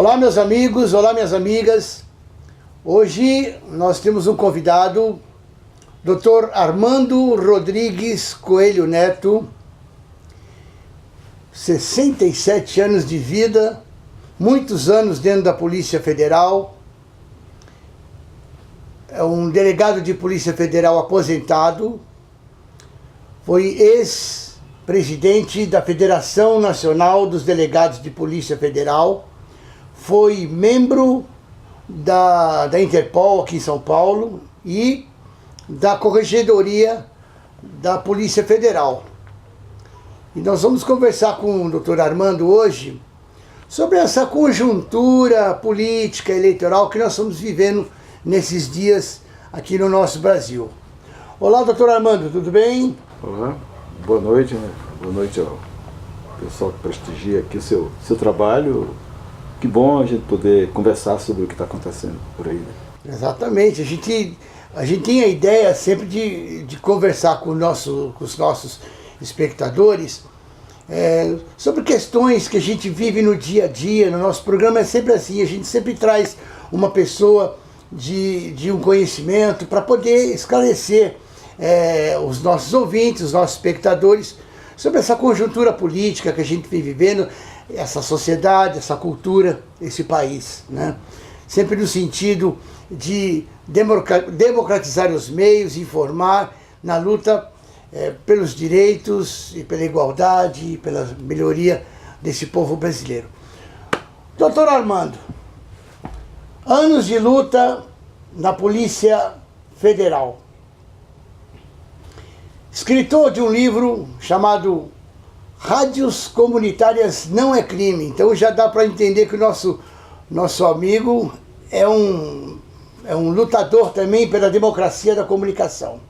Olá, meus amigos, olá, minhas amigas. Hoje nós temos um convidado, Dr. Armando Rodrigues Coelho Neto, 67 anos de vida, muitos anos dentro da Polícia Federal, é um delegado de Polícia Federal aposentado, foi ex-presidente da Federação Nacional dos Delegados de Polícia Federal, foi membro da Interpol aqui em São Paulo e da Corregedoria da Polícia Federal. E nós vamos conversar com o Dr. Armando hoje sobre essa conjuntura política eleitoral que nós estamos vivendo nesses dias aqui no nosso Brasil. Olá, doutor Armando, tudo bem? Olá, boa noite, né? Boa noite ao pessoal que prestigia aqui o seu trabalho. Que bom a gente poder conversar sobre o que está acontecendo por aí, né? Exatamente, a gente tem a ideia sempre de conversar com os nossos espectadores sobre questões que a gente vive no dia a dia. No nosso programa é sempre assim, a gente sempre traz uma pessoa de um conhecimento para poder esclarecer os nossos ouvintes, os nossos espectadores, sobre essa conjuntura política que a gente vem vivendo, essa sociedade, essa cultura, esse país, né? Sempre no sentido de democratizar os meios, informar na luta pelos direitos e pela igualdade e pela melhoria desse povo brasileiro. Doutor Armando, anos de luta na Polícia Federal. Escritor de um livro chamado Rádios Comunitárias Não é Crime. Então já dá para entender que o nosso amigo é um lutador também pela democracia da comunicação.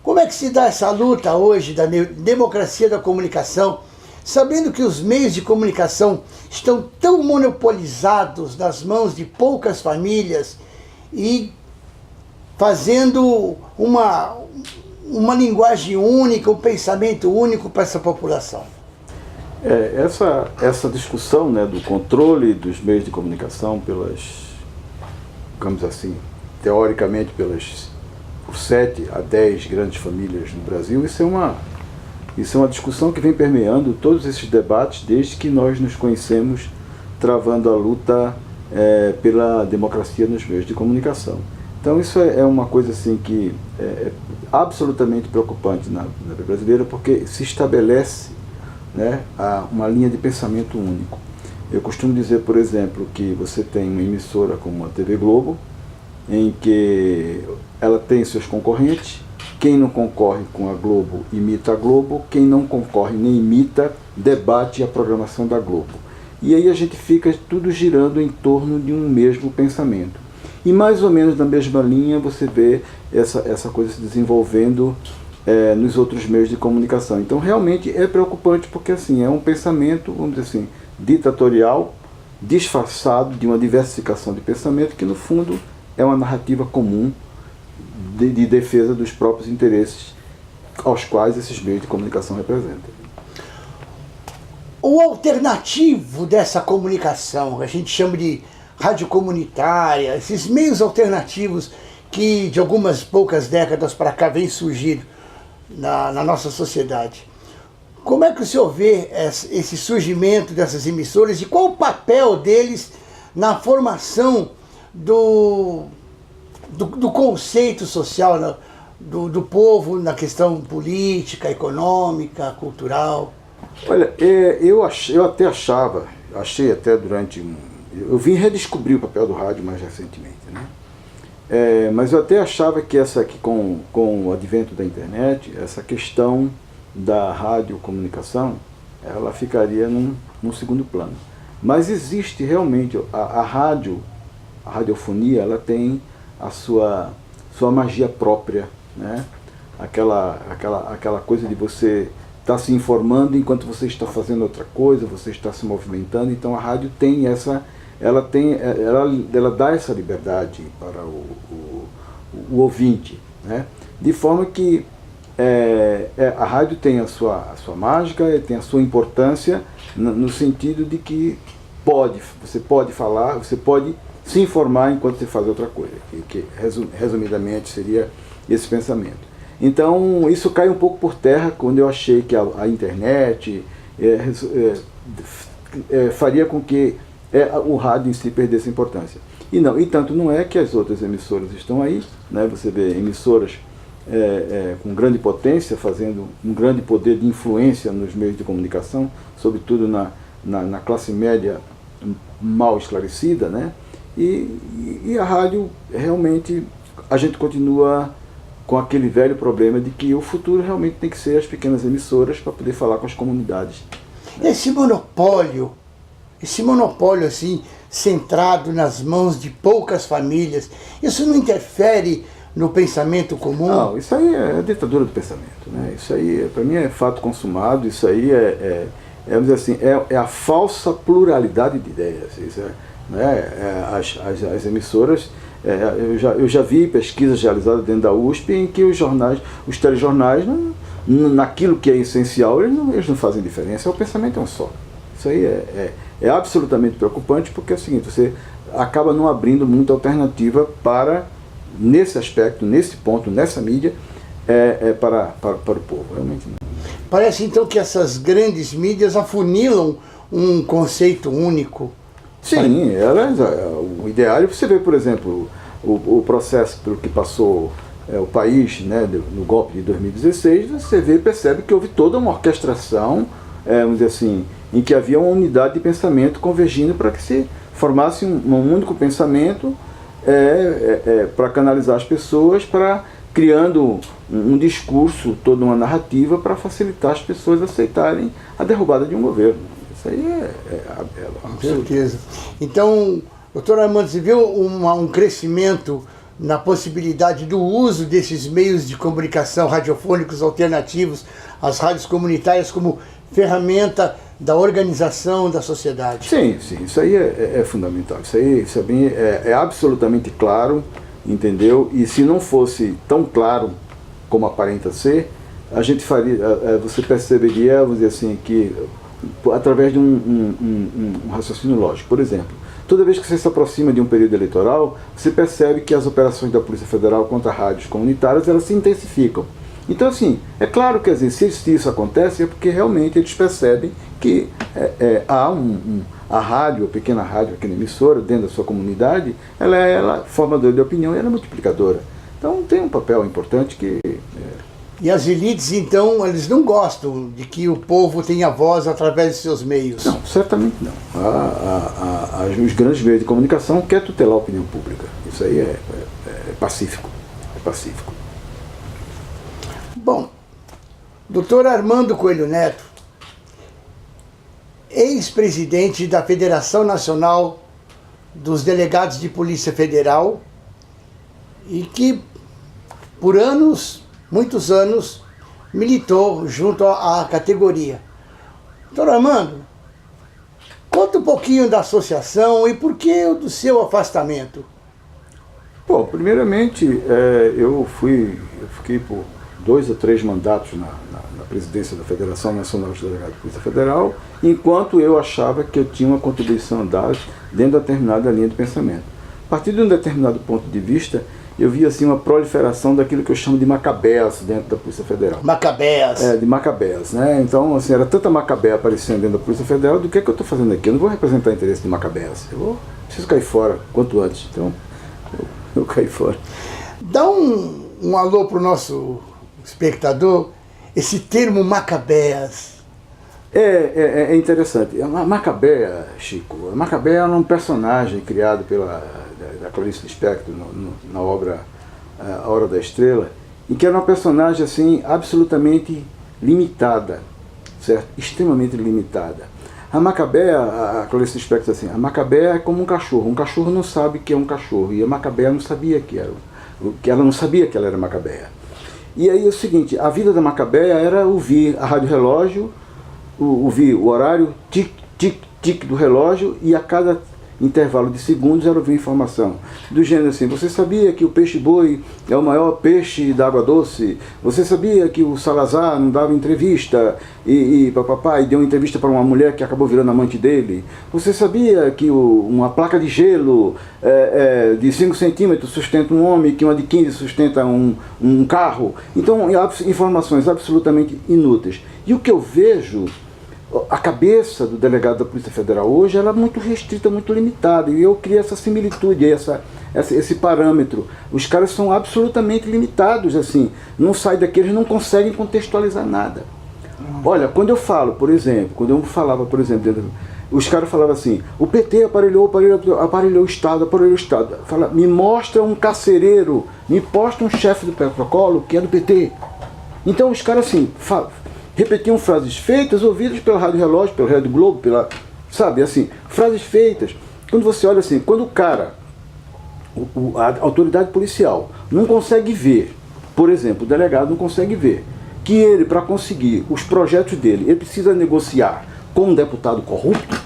Como é que se dá essa luta hoje da democracia da comunicação, sabendo que os meios de comunicação estão tão monopolizados nas mãos de poucas famílias e fazendo uma linguagem única, um pensamento único para essa população? Essa discussão, né, do controle dos meios de comunicação digamos assim, teoricamente por 7 a 10 grandes famílias no Brasil, isso é uma discussão que vem permeando todos esses debates desde que nós nos conhecemos, travando a luta pela democracia nos meios de comunicação. Então isso é uma coisa assim que é absolutamente preocupante na vida brasileira, porque se estabelece, né, uma linha de pensamento único. Eu costumo dizer, por exemplo, que você tem uma emissora como a TV Globo, em que ela tem seus concorrentes, quem não concorre com a Globo imita a Globo, quem não concorre nem imita, debate a programação da Globo. E aí a gente fica tudo girando em torno de um mesmo pensamento. E mais ou menos na mesma linha você vê essa coisa se desenvolvendo nos outros meios de comunicação. Então realmente é preocupante, porque assim, é um pensamento, vamos dizer assim, ditatorial, disfarçado de uma diversificação de pensamento, que no fundo é uma narrativa comum de defesa dos próprios interesses aos quais esses meios de comunicação representam. O alternativo dessa comunicação, a gente chama de rádio comunitária, esses meios alternativos que de algumas poucas décadas para cá vem surgindo na nossa sociedade. Como é que o senhor vê esse surgimento dessas emissoras e qual o papel deles na formação do conceito social do povo na questão política, econômica, cultural? Olha, eu até achei até durante eu vim redescobrir o papel do rádio mais recentemente, né? Mas eu até achava que com o advento da internet, essa questão da radiocomunicação, ela ficaria num segundo plano. Mas existe realmente a radiofonia, ela tem a sua magia própria, né? Aquela coisa de você estar se informando enquanto você está fazendo outra coisa, você está se movimentando. Então a rádio tem ela dá essa liberdade para o ouvinte, né? De forma que a rádio tem a sua mágica, tem a sua importância no sentido de que você pode falar, você pode se informar enquanto você faz outra coisa, que resumidamente seria esse pensamento. Então isso cai um pouco por terra quando eu achei que a internet faria com que o rádio em si perdesse importância. E tanto não é que as outras emissoras estão aí, né? Você vê emissoras com grande potência, fazendo um grande poder de influência nos meios de comunicação, sobretudo na classe média mal esclarecida, né? E a rádio, realmente, a gente continua com aquele velho problema de que o futuro realmente tem que ser as pequenas emissoras para poder falar com as comunidades. Esse monopólio assim, centrado nas mãos de poucas famílias, isso não interfere no pensamento comum? Não, isso aí é a ditadura do pensamento, né? Isso aí, para mim, é fato consumado, isso aí vamos dizer assim, é a falsa pluralidade de ideias. Isso né? As emissoras, eu já vi pesquisas realizadas dentro da USP em que os telejornais, naquilo que é essencial, eles não fazem diferença, o pensamento é um só. Isso aí é absolutamente preocupante, porque é o seguinte, você acaba não abrindo muita alternativa para, nesse aspecto, nesse ponto, nessa mídia, para o povo, realmente não. Parece então que essas grandes mídias afunilam um conceito único. Sim, o ideal é você ver, por exemplo, o processo pelo que passou o país, né, no golpe de 2016, você vê e percebe que houve toda uma orquestração, vamos dizer assim, em que havia uma unidade de pensamento convergindo para que se formasse um único pensamento para canalizar as pessoas, criando um discurso, toda uma narrativa para facilitar as pessoas aceitarem a derrubada de um governo. Isso aí é com certeza. Então, doutor Armando, você viu um crescimento na possibilidade do uso desses meios de comunicação radiofônicos alternativos, as rádios comunitárias, como ferramenta da organização da sociedade? Sim, isso aí é fundamental. Isso aí é absolutamente claro, entendeu? E se não fosse tão claro como aparenta ser, a gente você perceberia, vamos dizer assim, que através de um raciocínio lógico. Por exemplo, toda vez que você se aproxima de um período eleitoral, você percebe que as operações da Polícia Federal contra rádios comunitárias, elas se intensificam. Então, assim, é claro que às vezes, se isso acontece, é porque realmente eles percebem que há a rádio, a pequena emissora, dentro da sua comunidade, ela é formadora de opinião e ela é multiplicadora. Então, tem um papel importante que... E as elites, então, eles não gostam de que o povo tenha voz através de seus meios? Não, certamente não. Os grandes meios de comunicação querem tutelar a opinião pública. Isso aí é pacífico. É pacífico. Bom, doutor Armando Coelho Neto, ex-presidente da Federação Nacional dos Delegados de Polícia Federal, e que, por muitos anos, militou junto à categoria. Doutor Armando, conta um pouquinho da associação e por que do seu afastamento. Bom, primeiramente, eu fiquei por 2 ou 3 mandatos na presidência da Federação Nacional dos Delegados de Polícia Federal, enquanto eu achava que eu tinha uma contribuição a dar dentro de determinada linha de pensamento. A partir de um determinado ponto de vista, eu vi assim uma proliferação daquilo que eu chamo de macabéas dentro da Polícia Federal. Macabéas. De macabéas, né? Então, assim, era tanta macabéa aparecendo dentro da Polícia Federal, do que eu estou fazendo aqui? Eu não vou representar o interesse de macabéas. Preciso cair fora quanto antes. Então, eu caí fora. Dá um alô para o nosso espectador, esse termo macabéas. É interessante. A Macabéa, Chico, a Macabéa era um personagem criado da Clarice Lispector na obra A Hora da Estrela, e que era uma personagem assim absolutamente limitada, certo? Extremamente limitada. A Macabéa, a Clarice Lispector diz assim, a Macabéa é como um cachorro não sabe que é um cachorro, e a Macabéa não sabia que ela não sabia que ela era Macabéa. E aí é o seguinte, a vida da Macabéa era ouvir a rádio relógio, ouvir o horário tic, tic, tic do relógio, e a cada intervalo de segundos, ela ouvia informação. Do gênero assim, você sabia que o peixe-boi é o maior peixe da água doce? Você sabia que o Salazar não dava entrevista e deu uma entrevista para uma mulher que acabou virando amante dele? Você sabia que uma placa de gelo de 5 centímetros sustenta um homem, que uma de 15 sustenta um carro? Então, informações absolutamente inúteis. E o que eu vejo, a cabeça do delegado da Polícia Federal hoje, ela é muito restrita, muito limitada, e eu criei essa similitude, esse parâmetro. Os caras são absolutamente limitados, assim, não sai daqui, eles não conseguem contextualizar nada. Olha, quando eu falava, por exemplo, os caras falavam assim, o PT aparelhou o Estado, Fala, me mostra um carcereiro, me mostra um chefe do protocolo que é do PT. Então os caras assim, repetiam frases feitas, ouvidas pela Rádio Relógio, pela Rádio Globo, sabe, assim, frases feitas. Quando você olha assim, quando o cara, a autoridade policial, não consegue ver, por exemplo, o delegado não consegue ver, que ele, para conseguir os projetos dele, ele precisa negociar com um deputado corrupto,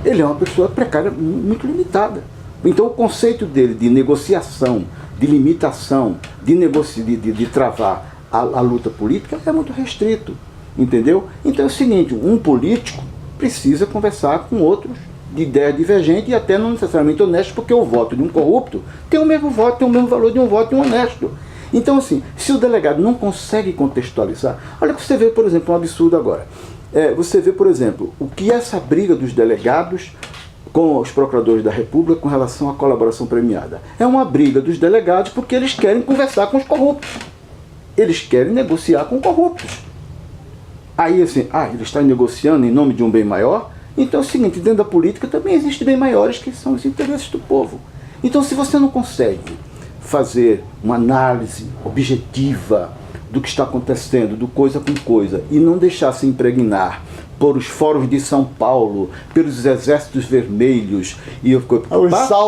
ele é uma pessoa precária, muito limitada. Então o conceito dele de negociação, de limitação, de travar a luta política é muito restrito, entendeu? Então é o seguinte, um político precisa conversar com outros de ideia divergente e até não necessariamente honesto, porque o voto de um corrupto tem o mesmo voto, tem o mesmo valor de um voto de um honesto. Então assim, se o delegado não consegue contextualizar, olha que você vê, por exemplo, um absurdo agora. Você vê, por exemplo, o que é essa briga dos delegados com os procuradores da República com relação à colaboração premiada. É uma briga dos delegados porque eles querem conversar com os corruptos. Eles querem negociar com corruptos. Aí assim, eles estão negociando em nome de um bem maior? Então é o seguinte, dentro da política também existem bem maiores que são os interesses do povo. Então se você não consegue fazer uma análise objetiva do que está acontecendo, do coisa com coisa, e não deixar se impregnar por os fóruns de São Paulo, pelos exércitos vermelhos,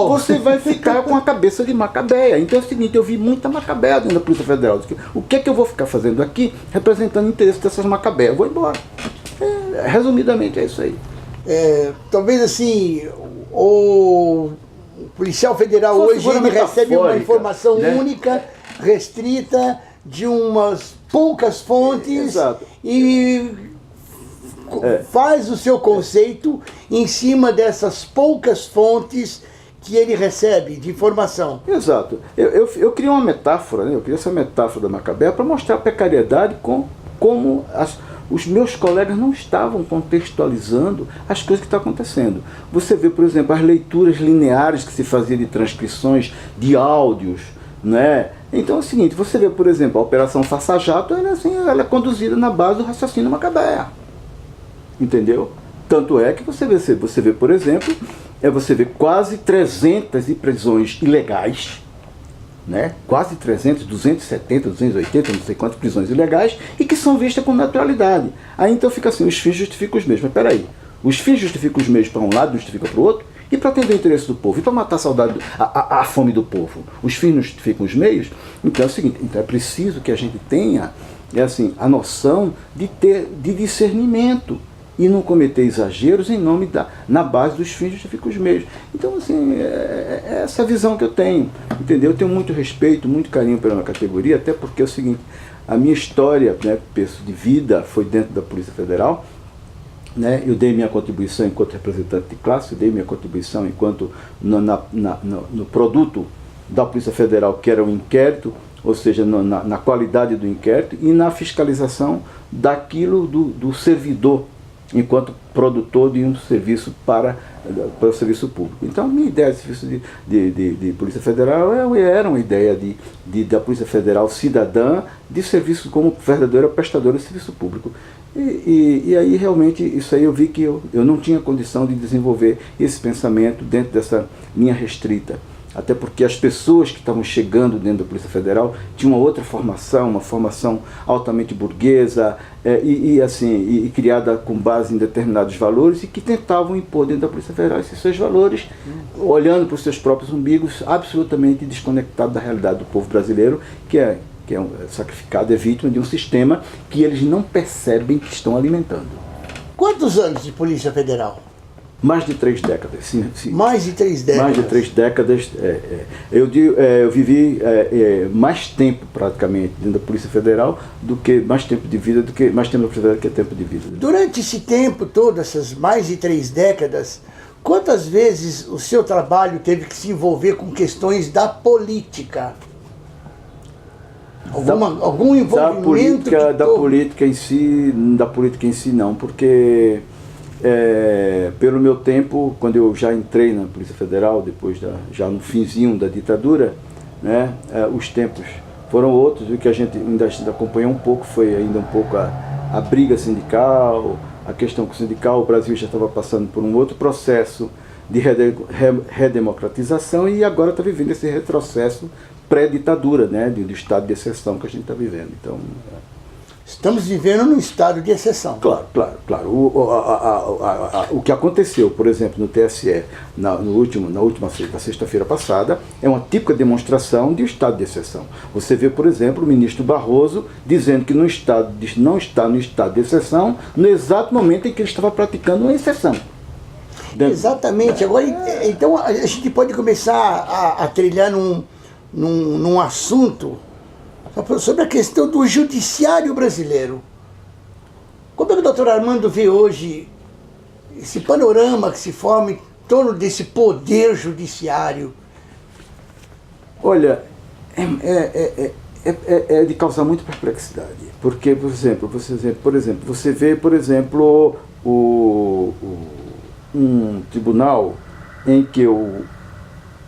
você vai ficar com a cabeça de macabeia. Então é o seguinte, eu vi muita macabeia dentro da Polícia Federal. O que é que eu vou ficar fazendo aqui representando o interesse dessas macabeias? Vou embora. Resumidamente é isso aí. Talvez assim, o policial federal hoje ele recebe uma informação, né, única, restrita, de umas poucas fontes. Exato. E faz o seu conceito em cima dessas poucas fontes que ele recebe de informação. Exato. Eu criei uma metáfora, né? Eu criei essa metáfora da Macabeia para mostrar a precariedade como os meus colegas não estavam contextualizando as coisas que estão acontecendo. Você vê, por exemplo, as leituras lineares que se fazia de transcrições de áudios, né? Então é o seguinte, você vê, por exemplo, a Operação Faça Jato, ela é conduzida na base do raciocínio Macabeia. Entendeu? Tanto é que você vê, por exemplo, você vê quase 300 prisões ilegais, né? Quase 300, 270, 280, não sei quantas prisões ilegais, e que são vistas com naturalidade. Aí então fica assim, os fins justificam os meios. Mas peraí, os fins justificam os meios para um lado, justificam para o outro? E para atender o interesse do povo? E para matar a saudade, a fome do povo? Os fins não justificam os meios? Então é o seguinte, então é preciso que a gente tenha a noção de discernimento e não cometer exageros na base dos fins justificam os meios. Então, assim, é essa visão que eu tenho, entendeu? Eu tenho muito respeito, muito carinho pela minha categoria, até porque é o seguinte, a minha história, né, de vida foi dentro da Polícia Federal, né? Eu dei minha contribuição enquanto representante de classe, eu dei minha contribuição enquanto no produto da Polícia Federal, que era o inquérito, ou seja, na qualidade do inquérito e na fiscalização daquilo do servidor, enquanto produtor de um serviço para o serviço público. Então, a minha ideia de serviço de Polícia Federal era uma ideia da Polícia Federal cidadã, de serviço como verdadeira prestadora de serviço público. E aí, realmente, isso aí eu vi que eu não tinha condição de desenvolver esse pensamento dentro dessa linha restrita. Até porque as pessoas que estavam chegando dentro da Polícia Federal tinham uma outra formação, uma formação altamente burguesa e criada com base em determinados valores e que tentavam impor dentro da Polícia Federal esses seus valores, olhando para os seus próprios umbigos, absolutamente desconectado da realidade do povo brasileiro, que é sacrificado, é vítima de um sistema que eles não percebem que estão alimentando. Quantos anos de Polícia Federal? Mais de 3 décadas, sim. Mais de 3 décadas. Mais de 3 décadas. Eu vivi mais tempo, praticamente, dentro da Polícia Federal, mais tempo da Polícia Federal do que tempo de vida. Durante esse tempo todo, essas mais de 3 décadas, quantas vezes o seu trabalho teve que se envolver com questões da política? Algum envolvimento? Da política em si não, porque pelo meu tempo, quando eu já entrei na Polícia Federal, depois já no finzinho da ditadura, né, os tempos foram outros. O que a gente ainda acompanhou um pouco foi ainda um pouco a briga sindical, a questão sindical. O Brasil já estava passando por um outro processo de redemocratização e agora está vivendo esse retrocesso pré-ditadura, né, do estado de exceção que a gente está vivendo. Então, estamos vivendo num estado de exceção. Claro. O que aconteceu, por exemplo, no TSE, na última sexta-feira passada, é uma típica demonstração de estado de exceção. Você vê, por exemplo, o ministro Barroso dizendo que não está no estado de exceção no exato momento em que ele estava praticando uma exceção. Exatamente. Agora, então, a gente pode começar a trilhar num assunto sobre a questão do judiciário brasileiro. Como é que o doutor Armando vê hoje esse panorama que se forma em torno desse poder judiciário? Olha, é de causar muita perplexidade. Porque, por exemplo, você vê, por exemplo, um tribunal em que um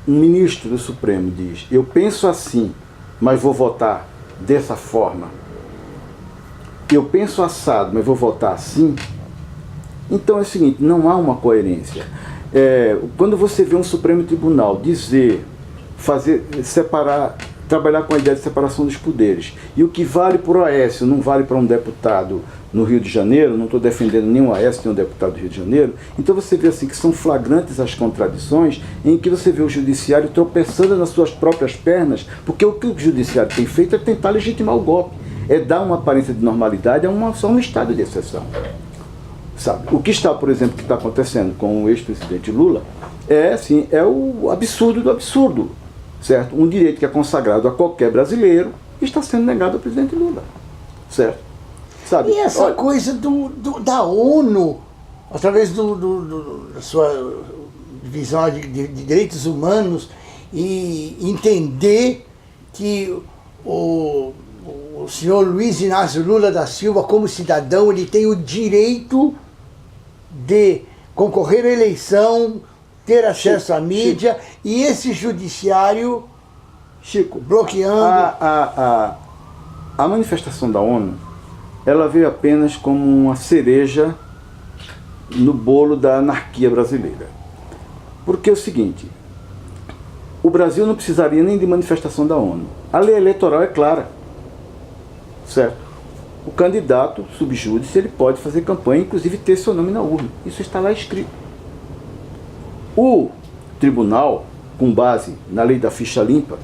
ministro do Supremo diz: eu penso assim, mas vou votar dessa forma. Eu penso assado, mas vou votar assim. Então é o seguinte, não há uma coerência. Quando você vê um Supremo Tribunal trabalhar com a ideia de separação dos poderes, e o que vale para o Aécio não vale para um deputado no Rio de Janeiro, não estou defendendo nenhum Aécio, nenhum deputado do Rio de Janeiro, então você vê assim que são flagrantes as contradições em que você vê o judiciário tropeçando nas suas próprias pernas, porque o que o judiciário tem feito é tentar legitimar o golpe, é dar uma aparência de normalidade a só um estado de exceção. Sabe? O que está, por exemplo, que está acontecendo com o ex-presidente Lula é o absurdo do absurdo, certo? Um direito que é consagrado a qualquer brasileiro está sendo negado ao presidente Lula, certo? Sabe? E essa coisa da ONU, através da sua visão de direitos humanos, e entender que o senhor Luiz Inácio Lula da Silva, como cidadão, ele tem o direito de concorrer à eleição, ter acesso à mídia, e esse judiciário, bloqueando. A manifestação da ONU, ela veio apenas como uma cereja no bolo da anarquia brasileira. Porque é o seguinte, o Brasil não precisaria nem de manifestação da ONU. A lei eleitoral é clara, certo? O candidato subjúdice, ele pode fazer campanha, inclusive ter seu nome na urna. Isso está lá escrito. O tribunal, com base na lei da ficha limpa,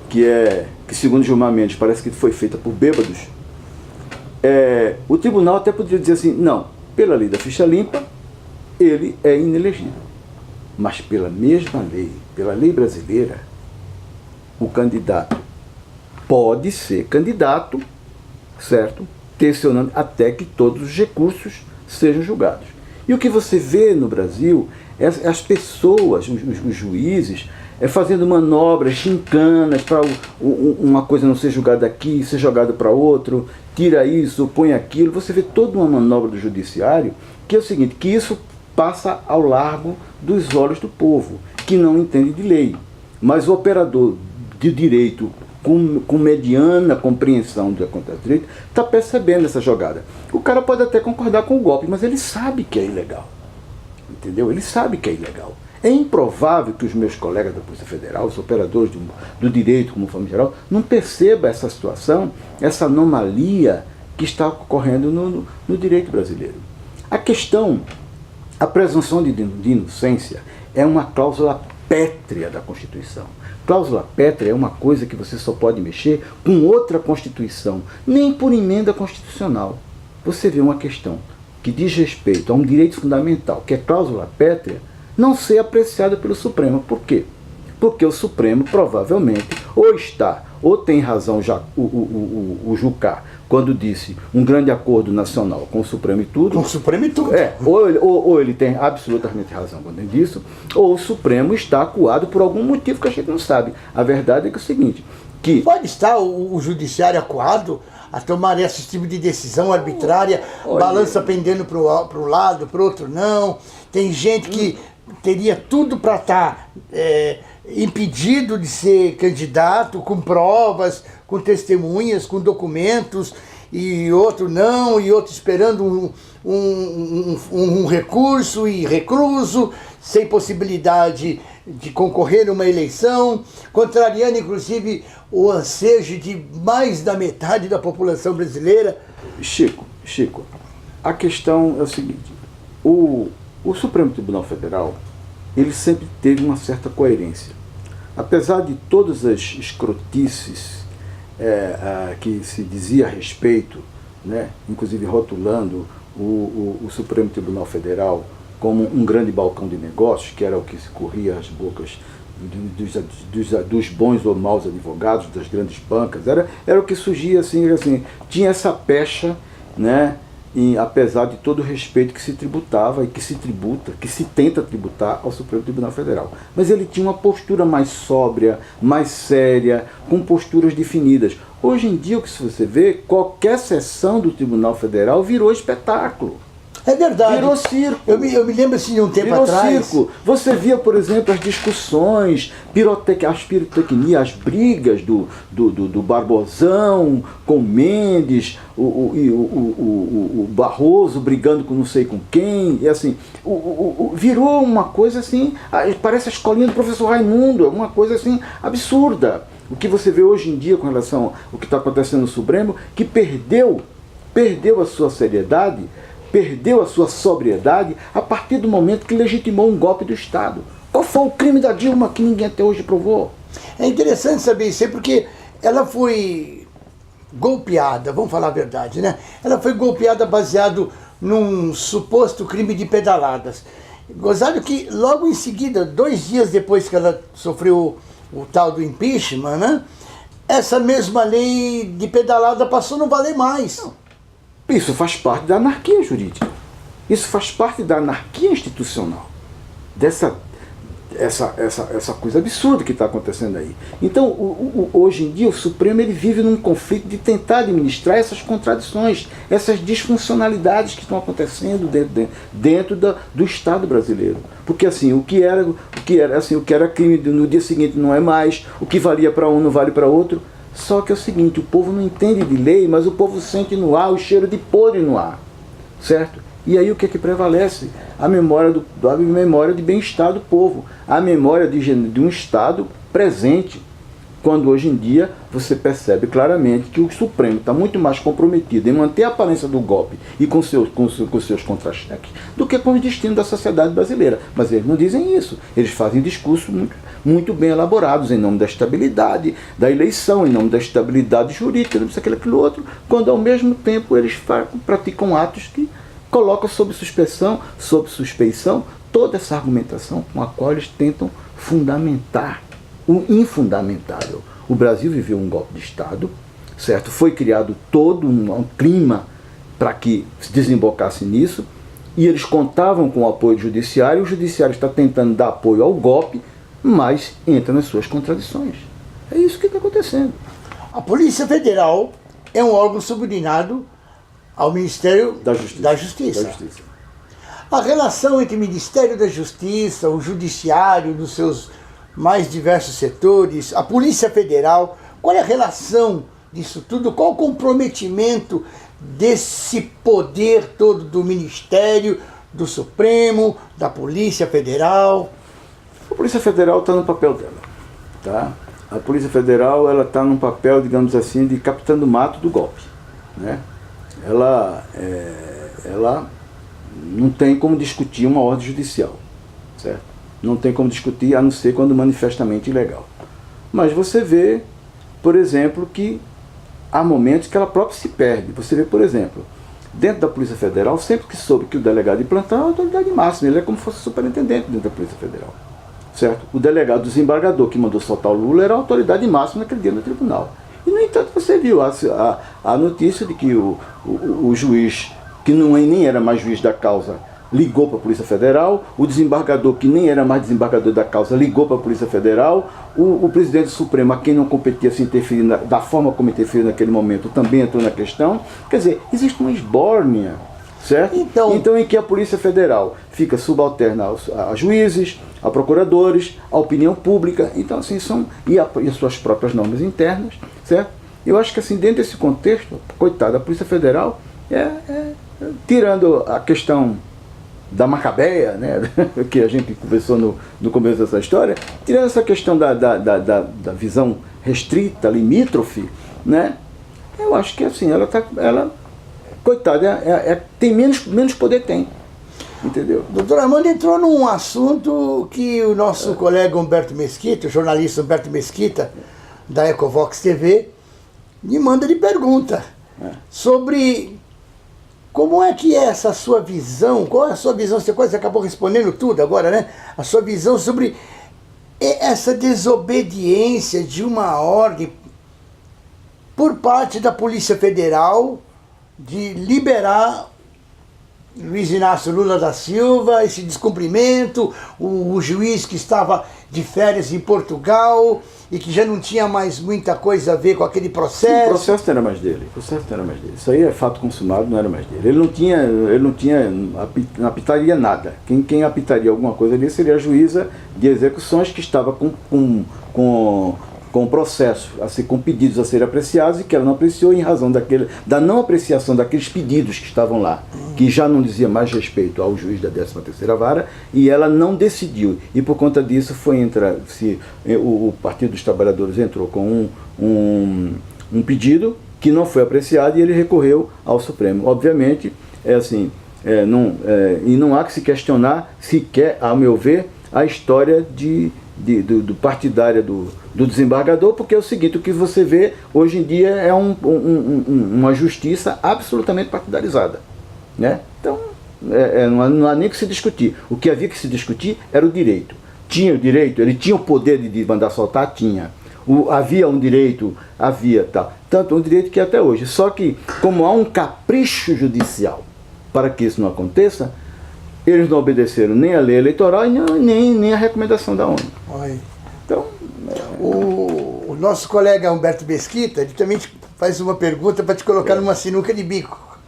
que segundo Gilmar Mendes parece que foi feita por bêbados, o tribunal até poderia dizer assim, não, pela lei da ficha limpa, ele é inelegível. Mas pela mesma lei, pela lei brasileira, o candidato pode ser candidato, certo? Ter seu nome, até que todos os recursos sejam julgados. E o que você vê no Brasil é as pessoas, os juízes, fazendo manobras, chincanas, para uma coisa não ser julgada aqui, ser jogada para outro, tira isso, põe aquilo. Você vê toda uma manobra do judiciário, que é o seguinte, que isso passa ao largo dos olhos do povo, que não entende de lei. Mas o operador de direito, com mediana compreensão do que acontece no direito, está percebendo essa jogada. O cara pode até concordar com o golpe, mas ele sabe que é ilegal. Entendeu? Ele sabe que é ilegal. É improvável que os meus colegas da Polícia Federal, os operadores do direito como forma geral, não percebam essa situação, essa anomalia que está ocorrendo no direito brasileiro. A presunção de inocência é uma cláusula pétrea da Constituição. Cláusula pétrea é uma coisa que você só pode mexer com outra Constituição, nem por emenda constitucional. Você vê uma questão que diz respeito a um direito fundamental, que é cláusula pétrea, não ser apreciada pelo Supremo. Por quê? Porque o Supremo provavelmente ou tem razão já o Jucá, quando disse um grande acordo nacional com o Supremo e tudo. Com o Supremo e tudo. Ou ele tem absolutamente razão quando ele diz isso, ou o Supremo está acuado por algum motivo que a gente não sabe. A verdade é que é o seguinte, que... Pode estar o judiciário acuado a tomar esse tipo de decisão arbitrária, balança pendendo para um lado, para o outro não. Tem gente que teria tudo para estar impedido de ser candidato, com provas, com testemunhas, com documentos, e outro não, e outro esperando um recurso e recluso, sem possibilidade de concorrer a uma eleição, contrariando inclusive o ansejo de mais da metade da população brasileira. Chico, a questão é o seguinte, o Supremo Tribunal Federal, ele sempre teve uma certa coerência. Apesar de todas as escrotices que se dizia a respeito, né, inclusive rotulando o Supremo Tribunal Federal como um grande balcão de negócios, que era o que se corria às bocas dos bons ou maus advogados, das grandes bancas, era o que surgia assim, tinha essa pecha, né, apesar de todo o respeito que se tributava e que se tributa, que se tenta tributar ao Supremo Tribunal Federal. Mas ele tinha uma postura mais sóbria, mais séria, com posturas definidas. Hoje em dia, o que você vê, qualquer sessão do Tribunal Federal virou espetáculo. É verdade. Virou circo. Eu me lembro assim de um tempo atrás. Circo. Você via, por exemplo, as discussões, as pirotecnias, as brigas do Barbosão com Mendes, o Barroso brigando com não sei com quem, e assim, virou uma coisa assim, parece a escolinha do professor Raimundo, uma coisa assim absurda. O que você vê hoje em dia com relação ao que está acontecendo no Supremo, que perdeu a sua seriedade, perdeu a sua sobriedade a partir do momento que legitimou um golpe do Estado. Qual foi o crime da Dilma que ninguém até hoje provou? É interessante saber isso, porque ela foi golpeada, vamos falar a verdade, né? Ela foi golpeada baseado num suposto crime de pedaladas. Gozado que logo em seguida, 2 dias depois que ela sofreu o tal do impeachment, né? Essa mesma lei de pedalada passou a não valer mais. Isso faz parte da anarquia jurídica. Isso faz parte da anarquia institucional. Essa coisa absurda que está acontecendo aí. Então, hoje em dia, o Supremo ele vive num conflito de tentar administrar essas contradições, essas disfuncionalidades que estão acontecendo dentro do Estado brasileiro. Porque assim, o que era crime no dia seguinte não é mais, o que valia para um não vale para outro. Só que é o seguinte, o povo não entende de lei, mas o povo sente no ar o cheiro de podre no ar, certo? E aí o que é que prevalece? A memória de bem-estar do povo, a memória de um Estado presente, quando hoje em dia você percebe claramente que o Supremo está muito mais comprometido em manter a aparência do golpe e com seus contra-cheques do que com o destino da sociedade brasileira. Mas eles não dizem isso, eles fazem discursos muito bem elaborados em nome da estabilidade da eleição, em nome da estabilidade jurídica, isso, aquilo outro, quando ao mesmo tempo eles praticam atos que colocam sob suspeição toda essa argumentação com a qual eles tentam fundamentar o infundamentável. O Brasil viveu um golpe de Estado, certo? Foi criado todo um clima para que se desembocasse nisso, e eles contavam com o apoio do judiciário, e o judiciário está tentando dar apoio ao golpe, mas entra nas suas contradições. É isso que está acontecendo. A Polícia Federal é um órgão subordinado ao Ministério da Justiça. A relação entre o Ministério da Justiça, o Judiciário, nos seus mais diversos setores, a Polícia Federal, qual é a relação disso tudo? Qual o comprometimento desse poder todo do Ministério, do Supremo, da Polícia Federal? A Polícia Federal está no papel dela, tá? A Polícia Federal ela está num papel, digamos assim, de capitã do mato do golpe, né? Ela não tem como discutir uma ordem judicial, certo? Não tem como discutir, a não ser quando manifestamente ilegal. Mas você vê, por exemplo, que há momentos que ela própria se perde. Você vê, por exemplo, dentro da Polícia Federal, sempre que soube que o delegado de plantão é a autoridade máxima, ele é como se fosse superintendente dentro da Polícia Federal. Certo? O delegado desembargador que mandou soltar o Lula era a autoridade máxima naquele dia no tribunal. E, no entanto, você viu a notícia de que o juiz, que nem era mais juiz da causa, ligou para a Polícia Federal, o desembargador, que nem era mais desembargador da causa, ligou para a Polícia Federal, o presidente do Supremo, a quem não competia se interferir da forma como interferiu naquele momento, também entrou na questão. Quer dizer, existe uma esbórnia, certo? Então, em que a Polícia Federal fica subalterna a juízes, a procuradores, a opinião pública, então assim e as suas próprias normas internas, certo? Eu acho que assim, dentro desse contexto, coitada, a Polícia Federal tirando a questão da Macabeia, né, que a gente conversou no começo dessa história, tirando essa questão da visão restrita, limítrofe, né, eu acho que assim, ela coitada, tem menos poder tem. Entendeu? Doutor Armando entrou num assunto que o nosso colega Humberto Mesquita, o jornalista Humberto Mesquita, da Ecovox TV, me manda de pergunta sobre como é que é essa sua visão, qual é a sua visão, você quase acabou respondendo tudo agora, né? A sua visão sobre essa desobediência de uma ordem por parte da Polícia Federal de liberar Luiz Inácio Lula da Silva, esse descumprimento, o juiz que estava de férias em Portugal e que já não tinha mais muita coisa a ver com aquele processo. Sim, o processo não era mais dele. Isso aí é fato consumado, não era mais dele. Ele não apitaria nada. Quem apitaria alguma coisa ali seria a juíza de execuções que estava com processo, com pedidos a serem apreciados e que ela não apreciou em razão da não apreciação daqueles pedidos que estavam lá, que já não dizia mais respeito ao juiz da 13ª Vara, e ela não decidiu. E por conta disso o Partido dos Trabalhadores entrou com um pedido que não foi apreciado e ele recorreu ao Supremo. Obviamente, e não há que se questionar sequer, a meu ver, a história do partidária do desembargador, porque é o seguinte, o que você vê hoje em dia é uma justiça absolutamente partidarizada, né? Então, não há nem que se discutir. O que havia que se discutir era o direito. Tinha o direito, ele tinha o poder de mandar soltar? Tinha. Havia um direito? Havia, tal. Tanto um direito que até hoje. Só que, como há um capricho judicial para que isso não aconteça, eles não obedeceram nem a lei eleitoral e nem a recomendação da ONU. Então, o nosso colega Humberto Mesquita, ele também faz uma pergunta para te colocar numa sinuca de bico.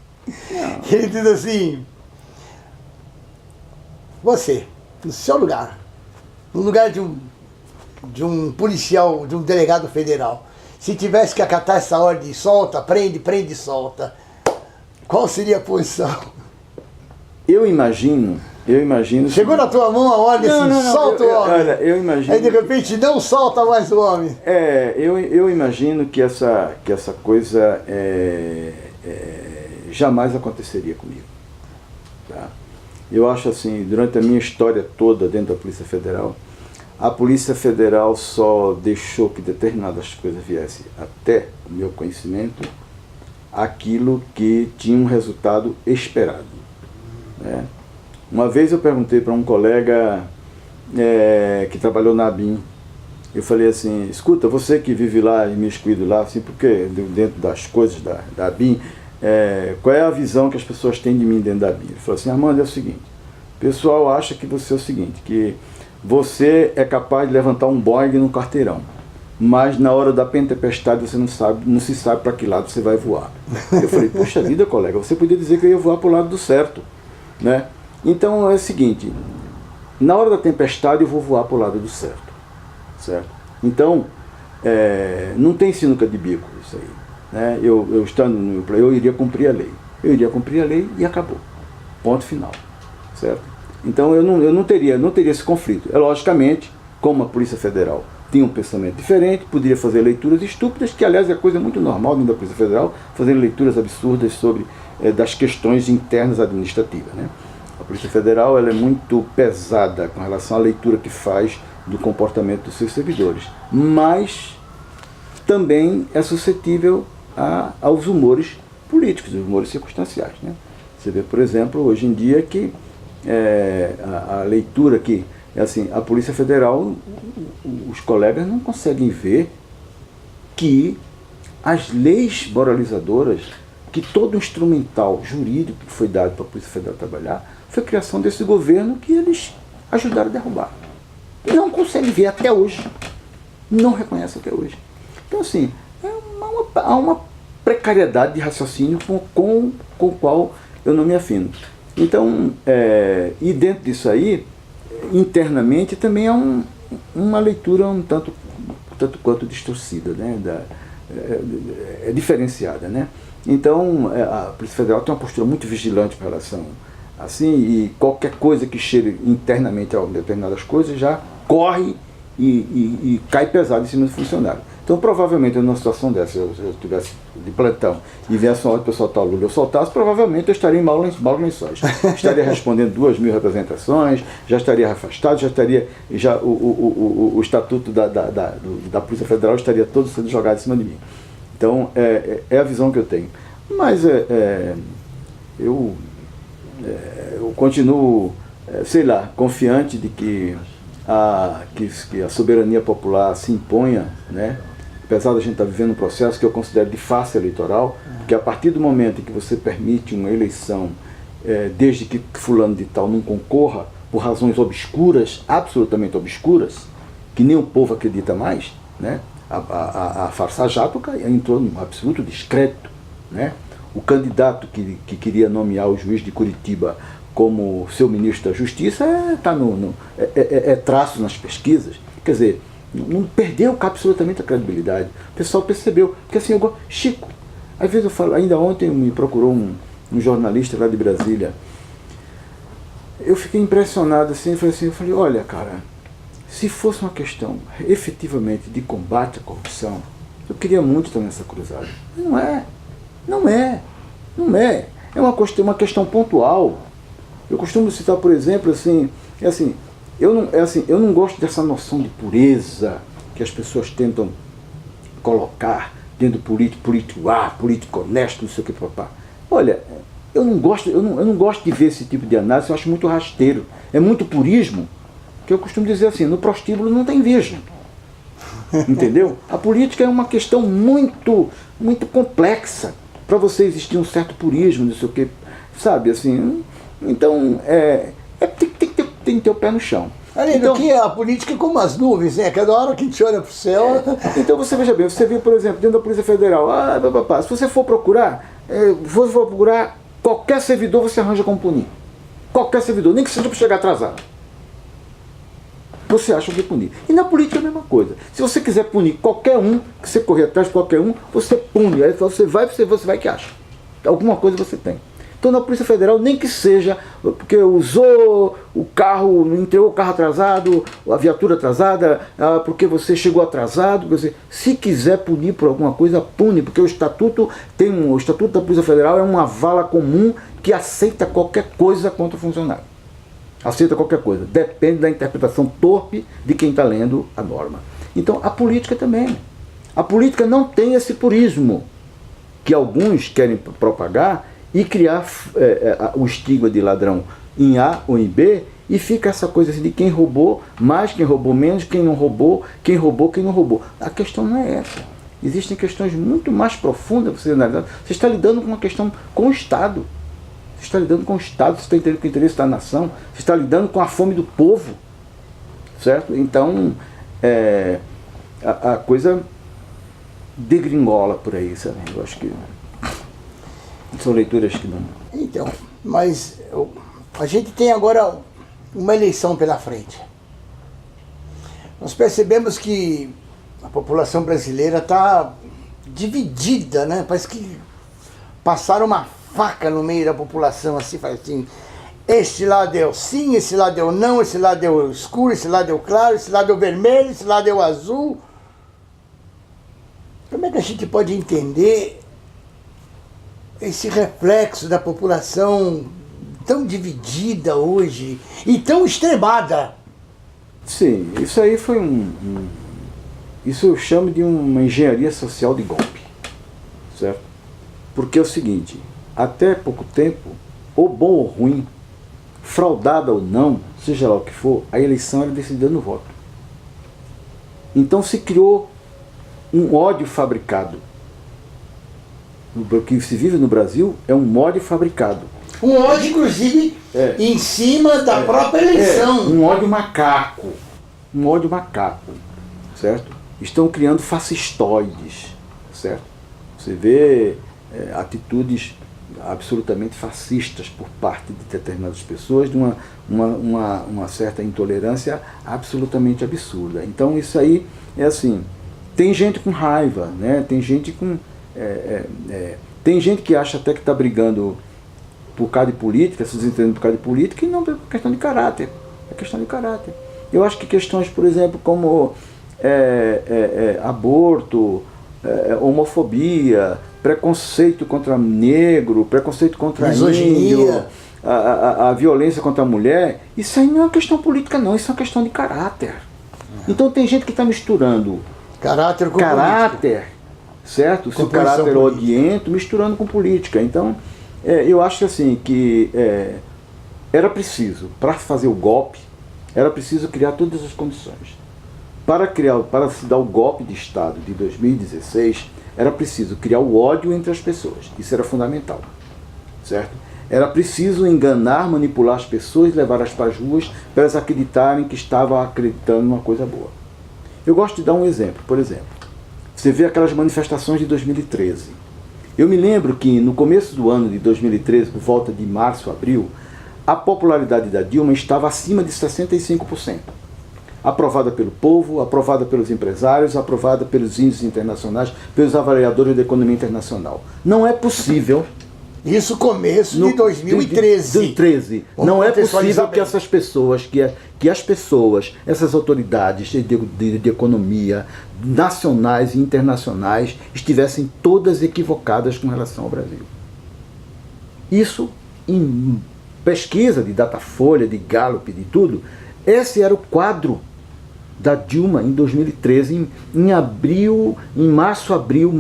Ele diz assim: você, no seu lugar, no lugar de um policial, de um delegado federal, se tivesse que acatar essa ordem de solta, prende e solta, qual seria a posição? Eu imagino. Chegou na tua mão a ordem solta o homem. Olha, eu imagino. Aí de repente não solta mais o homem. Eu imagino que essa coisa jamais aconteceria comigo. Tá? Eu acho assim, durante a minha história toda dentro da Polícia Federal, a Polícia Federal só deixou que determinadas coisas viessem até o meu conhecimento aquilo que tinha um resultado esperado. Né? Uma vez eu perguntei para um colega que trabalhou na ABIN, eu falei assim: escuta, você que vive lá e me excluído lá, assim, porque dentro das coisas da ABIN, qual é a visão que as pessoas têm de mim dentro da ABIN? Ele falou assim: Armando, é o seguinte, o pessoal acha que você é o seguinte, que você é capaz de levantar um Boeing no quarteirão, mas na hora da tempestade você não se sabe para que lado você vai voar. Eu falei: puxa vida, colega, você podia dizer que eu ia voar para o lado do certo, né? Então é o seguinte, na hora da tempestade eu vou voar para o lado do certo. Então, não tem sinuca de bico isso aí. Né? Eu iria cumprir a lei. Eu iria cumprir a lei e acabou. Ponto final. Certo? Então eu não teria esse conflito. Logicamente, como a Polícia Federal tinha um pensamento diferente, poderia fazer leituras estúpidas, que aliás é coisa muito normal dentro da Polícia Federal, fazer leituras absurdas das questões internas administrativas. Né? A Polícia Federal ela é muito pesada com relação à leitura que faz do comportamento dos seus servidores, mas também é suscetível aos humores políticos, os rumores circunstanciais, né? Você vê, por exemplo, hoje em dia que a leitura que é assim, a Polícia Federal, os colegas não conseguem ver que as leis moralizadoras, que todo o instrumental jurídico que foi dado para a Polícia Federal trabalhar, foi a criação desse governo que eles ajudaram a derrubar. Não conseguem ver até hoje. Não reconhece até hoje. Então, assim, há uma precariedade de raciocínio com o qual eu não me afino. Então, e dentro disso aí, internamente, também há uma leitura um tanto quanto distorcida, né? Diferenciada, né? Então, a Polícia Federal tem uma postura muito vigilante em relação assim, e qualquer coisa que chegue internamente a determinadas coisas já corre e cai pesado em cima do funcionário. Então, provavelmente, numa situação dessa, se eu estivesse de plantão e viesse uma hora para eu soltar o Lula, eu soltasse, provavelmente eu estaria em maus lençóis. Estaria respondendo 2.000 representações, já estaria afastado, o estatuto da Polícia Federal estaria todo sendo jogado em cima de mim. Então, é a visão que eu tenho. Mas eu continuo, sei lá, confiante de que a soberania popular se imponha, né? Apesar da gente estar vivendo um processo que eu considero de farsa eleitoral, porque a partir do momento em que você permite uma eleição, desde que fulano de tal não concorra, por razões obscuras, absolutamente obscuras, que nem o povo acredita mais, né? A farsa jato entrou num absoluto descrédito, né? O candidato que queria nomear o juiz de Curitiba como seu ministro da Justiça é traço nas pesquisas. Quer dizer, não perdeu absolutamente a credibilidade. O pessoal percebeu. Porque assim, Chico, às vezes eu falo, ainda ontem me procurou um jornalista lá de Brasília. Eu fiquei impressionado assim, eu falei, olha, cara, se fosse uma questão efetivamente de combate à corrupção, eu queria muito estar nessa cruzada. Mas não é. É uma questão pontual. Eu costumo citar, por exemplo, eu não gosto dessa noção de pureza que as pessoas tentam colocar dentro do político honesto, não sei o que, papá. Olha, eu não gosto de ver esse tipo de análise, eu acho muito rasteiro. É muito purismo, que eu costumo dizer assim, no prostíbulo não tem virgem. Entendeu? A política é uma questão muito, muito complexa para você existir um certo purismo, não sei o que, sabe, assim. Então, tem que ter o pé no chão. Além do que a política é como as nuvens, né? Cada hora que a gente olha para o céu... Então você veja bem, você vê, por exemplo, dentro da Polícia Federal, se você for procurar, qualquer servidor você arranja como punir. Qualquer servidor, nem que seja para chegar atrasado. Você acha que punir. E na política é a mesma coisa. Se você quiser punir qualquer um, que você correr atrás de qualquer um, você pune. Aí você vai que acha. Alguma coisa você tem. Então na Polícia Federal, nem que seja porque usou o carro, entregou o carro atrasado, a viatura atrasada, porque você chegou atrasado, se quiser punir por alguma coisa, pune, porque o estatuto da Polícia Federal é uma vala comum que aceita qualquer coisa contra o funcionário. Aceita qualquer coisa. Depende da interpretação torpe de quem está lendo a norma. Então a política também. A política não tem esse purismo que alguns querem propagar e criar o estigma de ladrão em A ou em B, e fica essa coisa assim de quem roubou mais, quem roubou menos, quem não roubou, quem não roubou. A questão não é essa. Existem questões muito mais profundas para você analisar. Você está lidando com uma questão com o Estado. Você está lidando com o Estado, você está lidando com o interesse da nação, você está lidando com a fome do povo. Certo? Então, a coisa degringola por aí, sabe? Eu acho que são leituras que não... Então, mas a gente tem agora uma eleição pela frente. Nós percebemos que a população brasileira está dividida, né? Parece que passaram uma faca no meio da população, assim, faz assim, esse lado é o sim, esse lado é o não, esse lado é o escuro, esse lado é o claro, esse lado é o vermelho, esse lado é o azul. Como é que a gente pode entender esse reflexo da população tão dividida hoje e tão extremada? Sim, isso aí foi isso eu chamo de uma engenharia social de golpe, certo? Porque é o seguinte, até pouco tempo, ou bom ou ruim, fraudada ou não, seja lá o que for, a eleição era decidida no voto. Então se criou um ódio fabricado. O que se vive no Brasil é um ódio fabricado. Um ódio, inclusive, em cima da própria eleição. Um ódio macaco. Um ódio macaco. Certo? Estão criando fascistoides. Certo? Você vê atitudes absolutamente fascistas por parte de determinadas pessoas, de uma certa intolerância absolutamente absurda. Então isso aí é assim, tem gente com raiva, né? Tem gente com... tem gente que acha até que está brigando por causa de política, se desentendendo por causa de política, e não é questão de caráter. É questão de caráter. Eu acho que questões, por exemplo, como aborto, homofobia, preconceito contra negro, preconceito contra índio, a violência contra a mulher, isso aí não é uma questão política não, isso é uma questão de caráter. Então tem gente que está misturando caráter com caráter, certo? Se o caráter é odiento, misturando com política. Então, eu acho assim que era preciso, para fazer o golpe, era preciso criar todas as condições. Para se dar o golpe de Estado de 2016, era preciso criar o ódio entre as pessoas. Isso era fundamental, certo? Era preciso enganar, manipular as pessoas, levá-las para as ruas, para elas acreditarem que estavam acreditando numa coisa boa. Eu gosto de dar um exemplo. Por exemplo, você vê aquelas manifestações de 2013. Eu me lembro que no começo do ano de 2013, por volta de março, abril, a popularidade da Dilma estava acima de 65%. Aprovada pelo povo, aprovada pelos empresários, aprovada pelos índices internacionais, pelos avaliadores da economia internacional. Não é possível... Isso começo de 2013. Não é possível que essas pessoas, essas autoridades de economia, nacionais e internacionais, estivessem todas equivocadas com relação ao Brasil. Isso, em pesquisa de Datafolha, de Gallup, de tudo, esse era o quadro da Dilma em 2013, em março, abril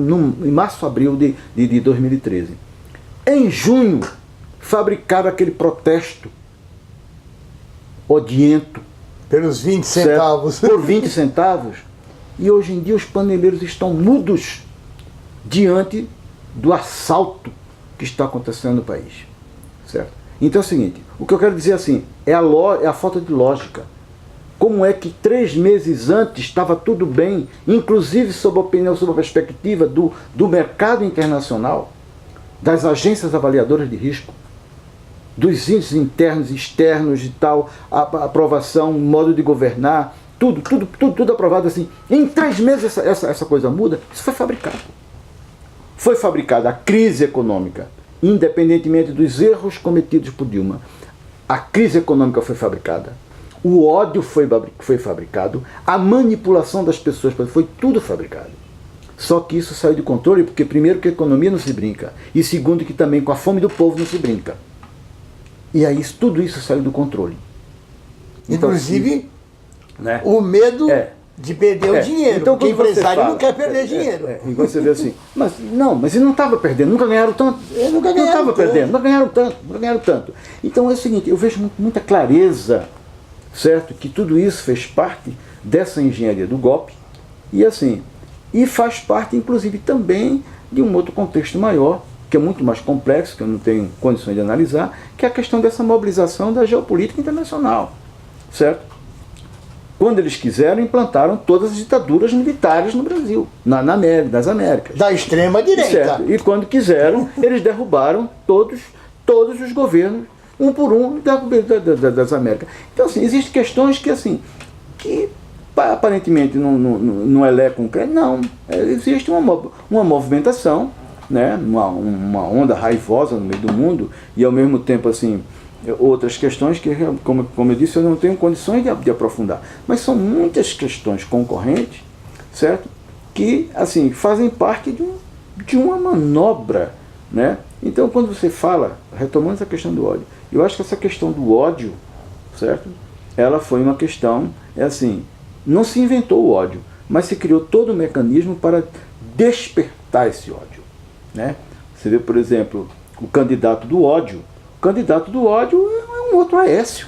de 2013. Em junho, fabricaram aquele protesto odiento. Pelos 20 centavos. Certo? Por 20 centavos. E hoje em dia os paneleiros estão mudos diante do assalto que está acontecendo no país. Certo? Então é o seguinte, o que eu quero dizer assim, é a falta de lógica. Como é que 3 meses antes estava tudo bem, inclusive sob a opinião, sob a perspectiva do mercado internacional, das agências avaliadoras de risco, dos índices internos e externos e tal, a aprovação, modo de governar, tudo aprovado assim. Em 3 meses essa coisa muda. Isso foi fabricado. Foi fabricada a crise econômica, independentemente dos erros cometidos por Dilma. A crise econômica foi fabricada. O ódio foi fabricado. A manipulação das pessoas foi tudo fabricado. Só que isso saiu de controle porque, primeiro, que a economia não se brinca. E segundo, que também com a fome do povo não se brinca. E aí tudo isso saiu do controle. Então, inclusive, né, o medo de perder o dinheiro. Então, porque o empresário não quer perder dinheiro. E você vê assim, mas ele não estava perdendo, nunca ganharam tanto. Não estava perdendo, não ganharam tanto. Então é o seguinte, eu vejo muita clareza, certo, que tudo isso fez parte dessa engenharia do golpe. E assim... E faz parte, inclusive, também de um outro contexto maior, que é muito mais complexo, que eu não tenho condições de analisar, que é a questão dessa mobilização da geopolítica internacional. Certo? Quando eles quiseram, implantaram todas as ditaduras militares no Brasil, nas Américas. Da extrema-direita. Certo? E quando quiseram, eles derrubaram todos os governos, um por um, das Américas. Então, assim, existem questões que, assim, aparentemente não é lé com crédito, não. Existe uma movimentação, né? uma onda raivosa no meio do mundo, e ao mesmo tempo assim, outras questões que, como eu disse, eu não tenho condições de aprofundar. Mas são muitas questões concorrentes, certo? Que assim, fazem parte de uma manobra. Né? Então quando você fala, retomando essa questão do ódio, eu acho que essa questão do ódio, certo? Ela foi uma questão, assim, não se inventou o ódio, mas se criou todo o mecanismo para despertar esse ódio. Né? Você vê, por exemplo, o candidato do ódio. O candidato do ódio é um outro Aécio.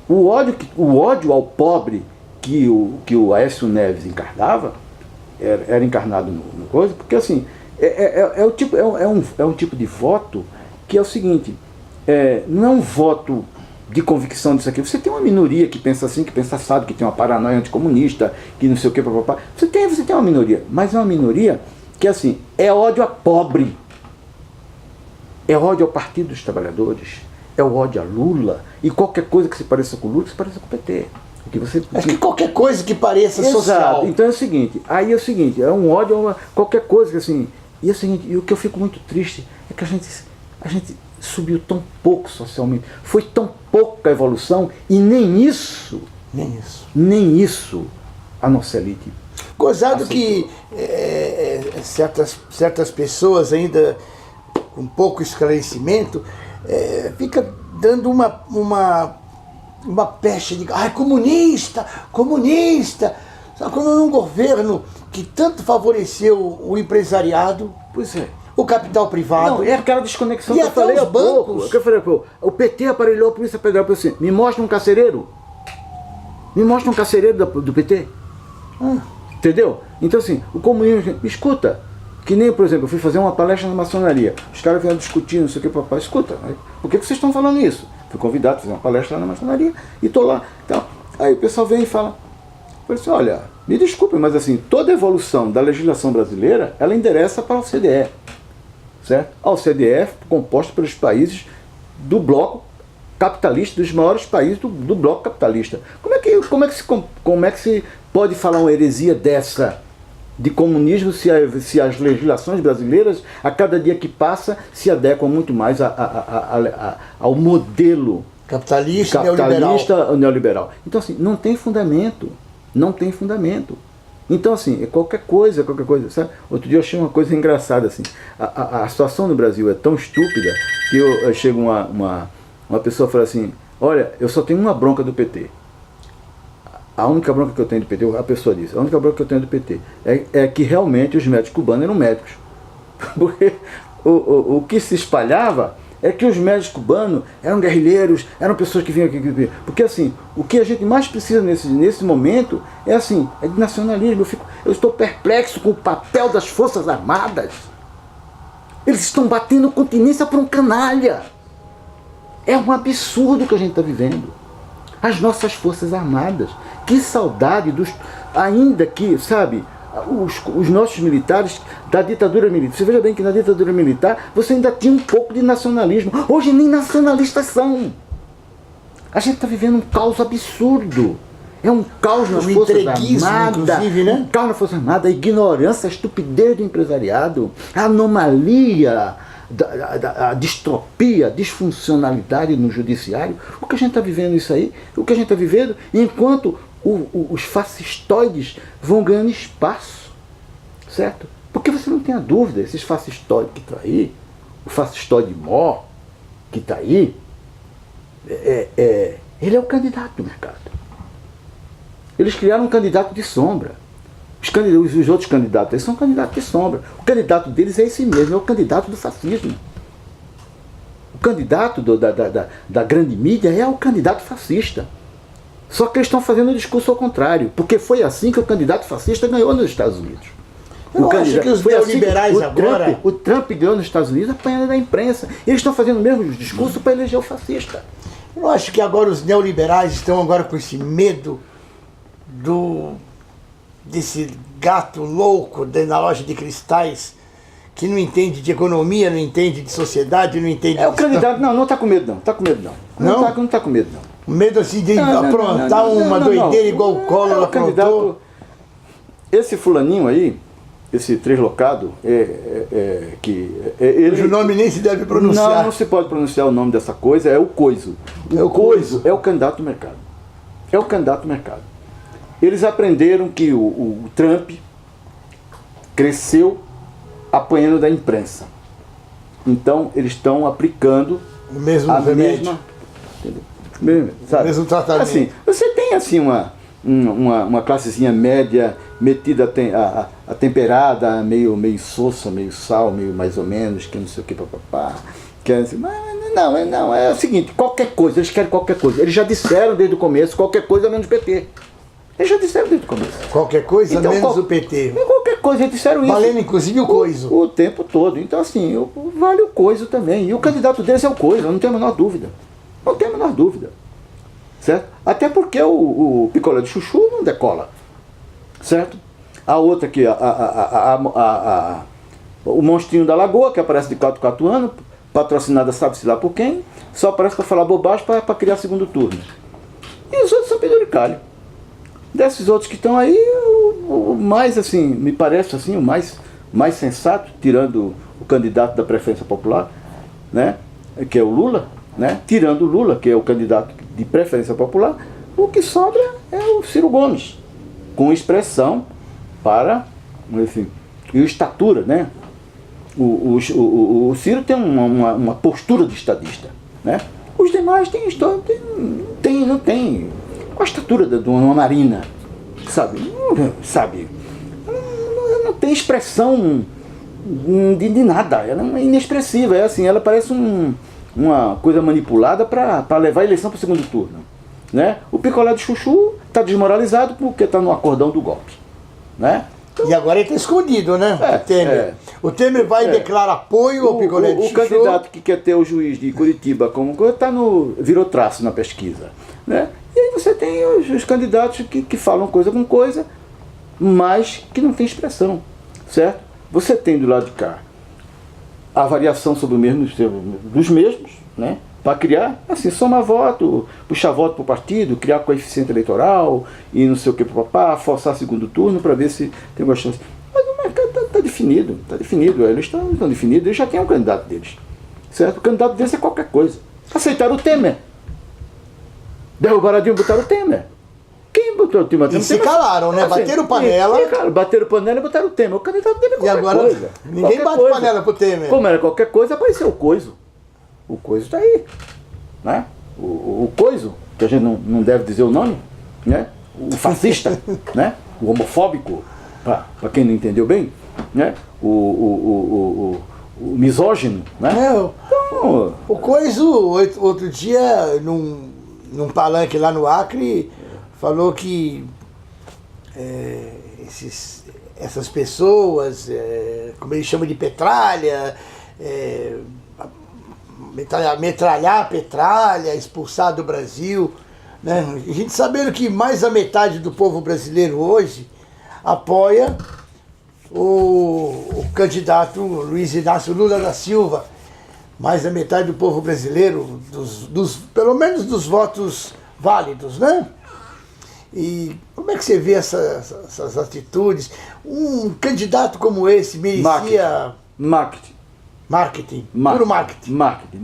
O ódio ao pobre que o Aécio Neves encarnava, era encarnado no coisa, porque assim, é um tipo de voto que é o seguinte, não é um voto de convicção disso aqui. Você tem uma minoria que pensa assim, que pensa assado, que tem uma paranoia anticomunista, que não sei o que, papapá. Você tem uma minoria, mas é uma minoria que assim, é ódio a pobre, é ódio ao Partido dos Trabalhadores, é o ódio a Lula, e qualquer coisa que se pareça com o Lula, que se pareça com o PT. Acho que qualquer coisa que pareça Exato. social. Então é o seguinte, é um ódio a qualquer coisa que assim. E é o seguinte, e o que eu fico muito triste é que a gente subiu tão pouco socialmente, foi tão pouca a evolução, e nem isso a nossa elite. Gozado que certas pessoas ainda com pouco esclarecimento fica dando uma peste de comunista. Só quando num governo que tanto favoreceu o empresariado, Pois é. o capital privado. Não, é aquela desconexão E que eu até falei os há pouco. bancos. Que eu falei, pô, o PT aparelhou a Polícia Federal para assim, me mostra um carcereiro. Me mostra um carcereiro do PT. Entendeu? Então assim, o comunismo, escuta, que nem, por exemplo, eu fui fazer uma palestra na maçonaria, os caras vieram discutindo, não sei o que, papai, escuta, por que vocês estão falando isso? Fui convidado a fazer uma palestra lá na maçonaria e tô lá. Então, aí o pessoal vem e fala, assim, olha, me desculpem, mas assim, toda a evolução da legislação brasileira, ela endereça para a OCDE, certo? A OCDE é composta pelos países do bloco capitalista, dos maiores países do bloco capitalista. Como é que se pode falar uma heresia dessa de comunismo se as legislações brasileiras, a cada dia que passa, se adequam muito mais ao modelo capitalista neoliberal. Então assim, não tem fundamento. Então assim, qualquer coisa, sabe? Outro dia eu achei uma coisa engraçada assim, a situação no Brasil é tão estúpida que eu chego uma pessoa e fala assim, olha, eu só tenho uma bronca do PT. A única bronca que eu tenho do PT, a pessoa disse, a única bronca que eu tenho do PT é que realmente os médicos cubanos eram médicos. Porque o que se espalhava é que os médicos cubanos eram guerrilheiros, eram pessoas que vinham aqui. Porque assim, o que a gente mais precisa nesse momento é de nacionalismo. Eu estou perplexo com o papel das Forças Armadas. Eles estão batendo continência para um canalha. É um absurdo que a gente está vivendo. As nossas Forças Armadas. Que saudade ainda que, sabe, os nossos militares da ditadura militar. Você veja bem que na ditadura militar você ainda tinha um pouco de nacionalismo. Hoje nem nacionalistas são. A gente está vivendo um caos absurdo. É um caos nas Forças Armadas, né? Um caos nas Forças Armadas, a ignorância, a estupidez do empresariado, a anomalia, a distropia, a disfuncionalidade no judiciário. O que a gente está vivendo isso aí, o que a gente está vivendo enquanto os fascistoides vão ganhando espaço, certo? Porque você não tem a dúvida, esses fascistoides que estão aí, o fascistoide mó que está aí, ele é o candidato do mercado. Eles criaram um candidato de sombra. Os outros candidatos, eles são candidatos de sombra. O candidato deles é esse mesmo, é o candidato do fascismo. O candidato da grande mídia é o candidato fascista. Só que eles estão fazendo o discurso ao contrário, porque foi assim que o candidato fascista ganhou nos Estados Unidos. Eu acho que os neoliberais agora... O Trump ganhou nos Estados Unidos apanhando da imprensa. Eles estão fazendo o mesmo discurso para eleger o fascista. Eu não acho que agora os neoliberais estão agora com esse medo desse gato louco na loja de cristais, que não entende de economia, não entende de sociedade, não entende... O candidato, não está com medo não, está com medo não. Não está com medo não. Medo assim de aprontar uma doideira igual o Collor aprontou. Esse fulaninho aí, esse translocado, cujo nome nem se deve pronunciar. Não se pode pronunciar o nome dessa coisa, é o Coiso. O Coiso é o candidato do mercado. É o candidato do mercado. Eles aprenderam que o Trump cresceu apanhando da imprensa. Então eles estão aplicando o mesmo remédio. Sabe? Mesmo tratamento. Assim, você tem assim uma classezinha média metida a temperada, meio insossa, meio sal, meio mais ou menos, que não sei o que, papapá. Não, é o seguinte, qualquer coisa, eles querem qualquer coisa. Eles já disseram desde o começo, qualquer coisa menos PT. Eles já disseram desde o começo. Qualquer coisa Então, menos o PT. Qualquer coisa, eles disseram isso. Valendo inclusive o coiso. O tempo todo. Então assim, vale o coiso também. E o candidato deles é o coiso, eu não tenho a menor dúvida. Não tenho a menor dúvida. Certo? Até porque o picolé de chuchu não decola. Certo? A outra aqui, o monstrinho da lagoa, que aparece de 4 anos, patrocinada sabe-se lá por quem, só aparece para falar bobagem para criar segundo turno. E os outros são penduricalho. Desses outros que estão aí, o mais assim, me parece assim, o mais sensato, tirando o candidato da preferência popular, né, que é o Lula, né, tirando o Lula, que é o candidato de preferência popular, o que sobra é o Ciro Gomes, com expressão para, enfim, e estatura, né? O Ciro tem uma postura de estadista, né? Os demais não tem a estatura de uma Marina, sabe? Não tem expressão de nada, ela é inexpressiva, é assim, ela parece uma coisa manipulada para levar a eleição para o segundo turno, né? O picolé de chuchu está desmoralizado porque está no acordão do golpe, né? E agora ele está escondido, né? O Temer. O Temer vai e declara apoio ao picolé de chuchu. O candidato que quer ter o juiz de Curitiba como coisa virou traço na pesquisa, né? E aí você tem os candidatos que falam coisa com coisa, mas que não tem expressão, certo? Você tem do lado de cá a variação sobre dos mesmos, né? Para criar, assim, somar voto, puxar voto para o partido, criar coeficiente eleitoral e não sei o que, papá, forçar segundo turno para ver se tem uma chance. Mas o mercado está definido, eles estão definidos, eles já têm um candidato deles, certo? O candidato deles é qualquer coisa. Aceitaram o Temer. Derrubaram a Dilma, botaram o Temer. Quem botou o Temer? E se calaram, né? Assim, bateram panela. Cara, bateram panela e botaram o Temer. O candidato dele é qualquer agora, coisa. Ninguém bate panela pro Temer. Como era qualquer coisa, apareceu o coiso. O coiso está aí, né? O coiso, que a gente não deve dizer o nome, né? O fascista, né? O homofóbico, para quem não entendeu bem, né? O misógino, né? Então, o coiso, outro dia, num palanque lá no Acre, falou que essas pessoas, como ele chama de petralha, metralhar a petralha, expulsar do Brasil, né? A gente sabendo que mais da metade do povo brasileiro hoje apoia o candidato Luiz Inácio Lula da Silva, mais da metade do povo brasileiro, pelo menos dos votos válidos, né? E como é que você vê essas atitudes? Um candidato como esse merecia... Marketing. Puro marketing. Marketing.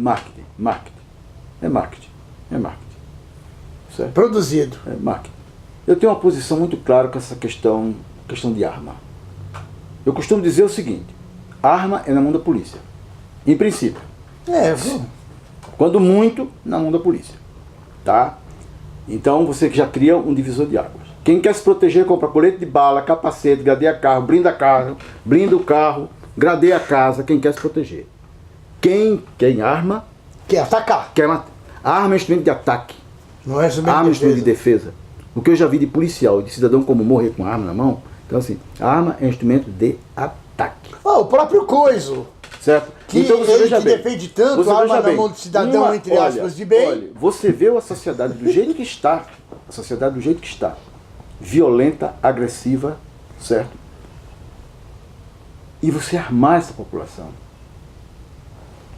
É marketing. Certo? Produzido. É marketing. Eu tenho uma posição muito clara com essa questão de arma. Eu costumo dizer o seguinte: arma é na mão da polícia. Em princípio. Quando muito, na mão da polícia. Tá? Então você já cria um divisor de águas. Quem quer se proteger, compra colete de bala, capacete, gradeia carro, blinda o carro, gradeia a casa, quem quer se proteger. Quem arma... Quer atacar. A arma é instrumento de ataque. Não é instrumento arma é de instrumento de defesa. O que eu já vi de policial, de cidadão como morrer com arma na mão, então assim, a arma é instrumento de ataque. O próprio coiso. Certo? Que então você veja bem. Defende tanto a arma na mão do cidadão, entre aspas, de bem. Olha, você vê a sociedade do jeito que está, violenta, agressiva, certo? E você armar essa população.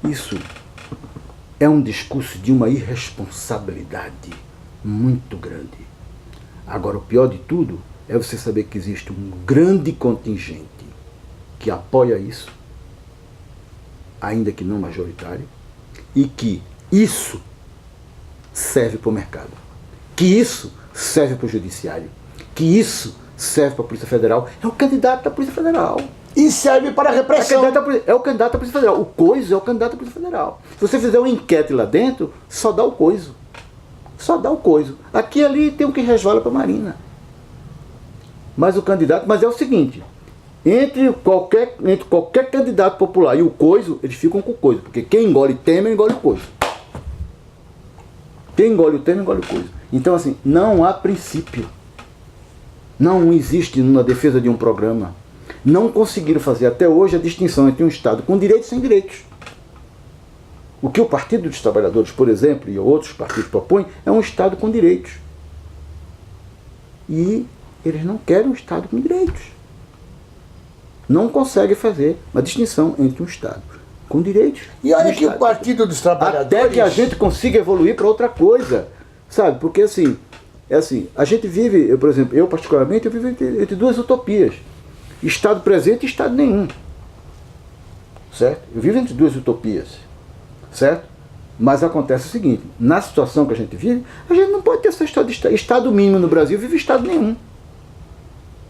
Isso é um discurso de uma irresponsabilidade muito grande. Agora, o pior de tudo é você saber que existe um grande contingente que apoia isso, ainda que não majoritário, e que isso serve para o mercado, que isso serve para o judiciário, que isso serve para a Polícia Federal. É o candidato da Polícia Federal. E serve para a repressão. É o candidato da Polícia Federal. O coiso é o candidato da Polícia Federal. Se você fizer uma enquete lá dentro, só dá o coiso. Só dá o coiso. Aqui e ali tem um que resvala para a Marina. Mas é o seguinte, entre qualquer candidato popular e o coiso, eles ficam com o coiso, porque quem engole Temer, engole o coiso. Quem engole o Temer, engole o coiso. Então, assim, não há princípio. Não existe na defesa de um programa. Não conseguiram fazer até hoje a distinção entre um Estado com direitos e sem direitos. O que o Partido dos Trabalhadores, por exemplo, e outros partidos propõem, é um Estado com direitos. E eles não querem um Estado com direitos. Não conseguem fazer uma distinção entre um Estado com direitos. E olha que o Partido dos Trabalhadores... Até que a gente consiga evoluir para outra coisa. Sabe? Porque assim, a gente vive, por exemplo, eu particularmente, eu vivo entre duas utopias. Estado presente e Estado nenhum. Certo? Eu vivo entre duas utopias. Certo? Mas acontece o seguinte, na situação que a gente vive, a gente não pode ter esse Estado mínimo no Brasil, vive Estado nenhum.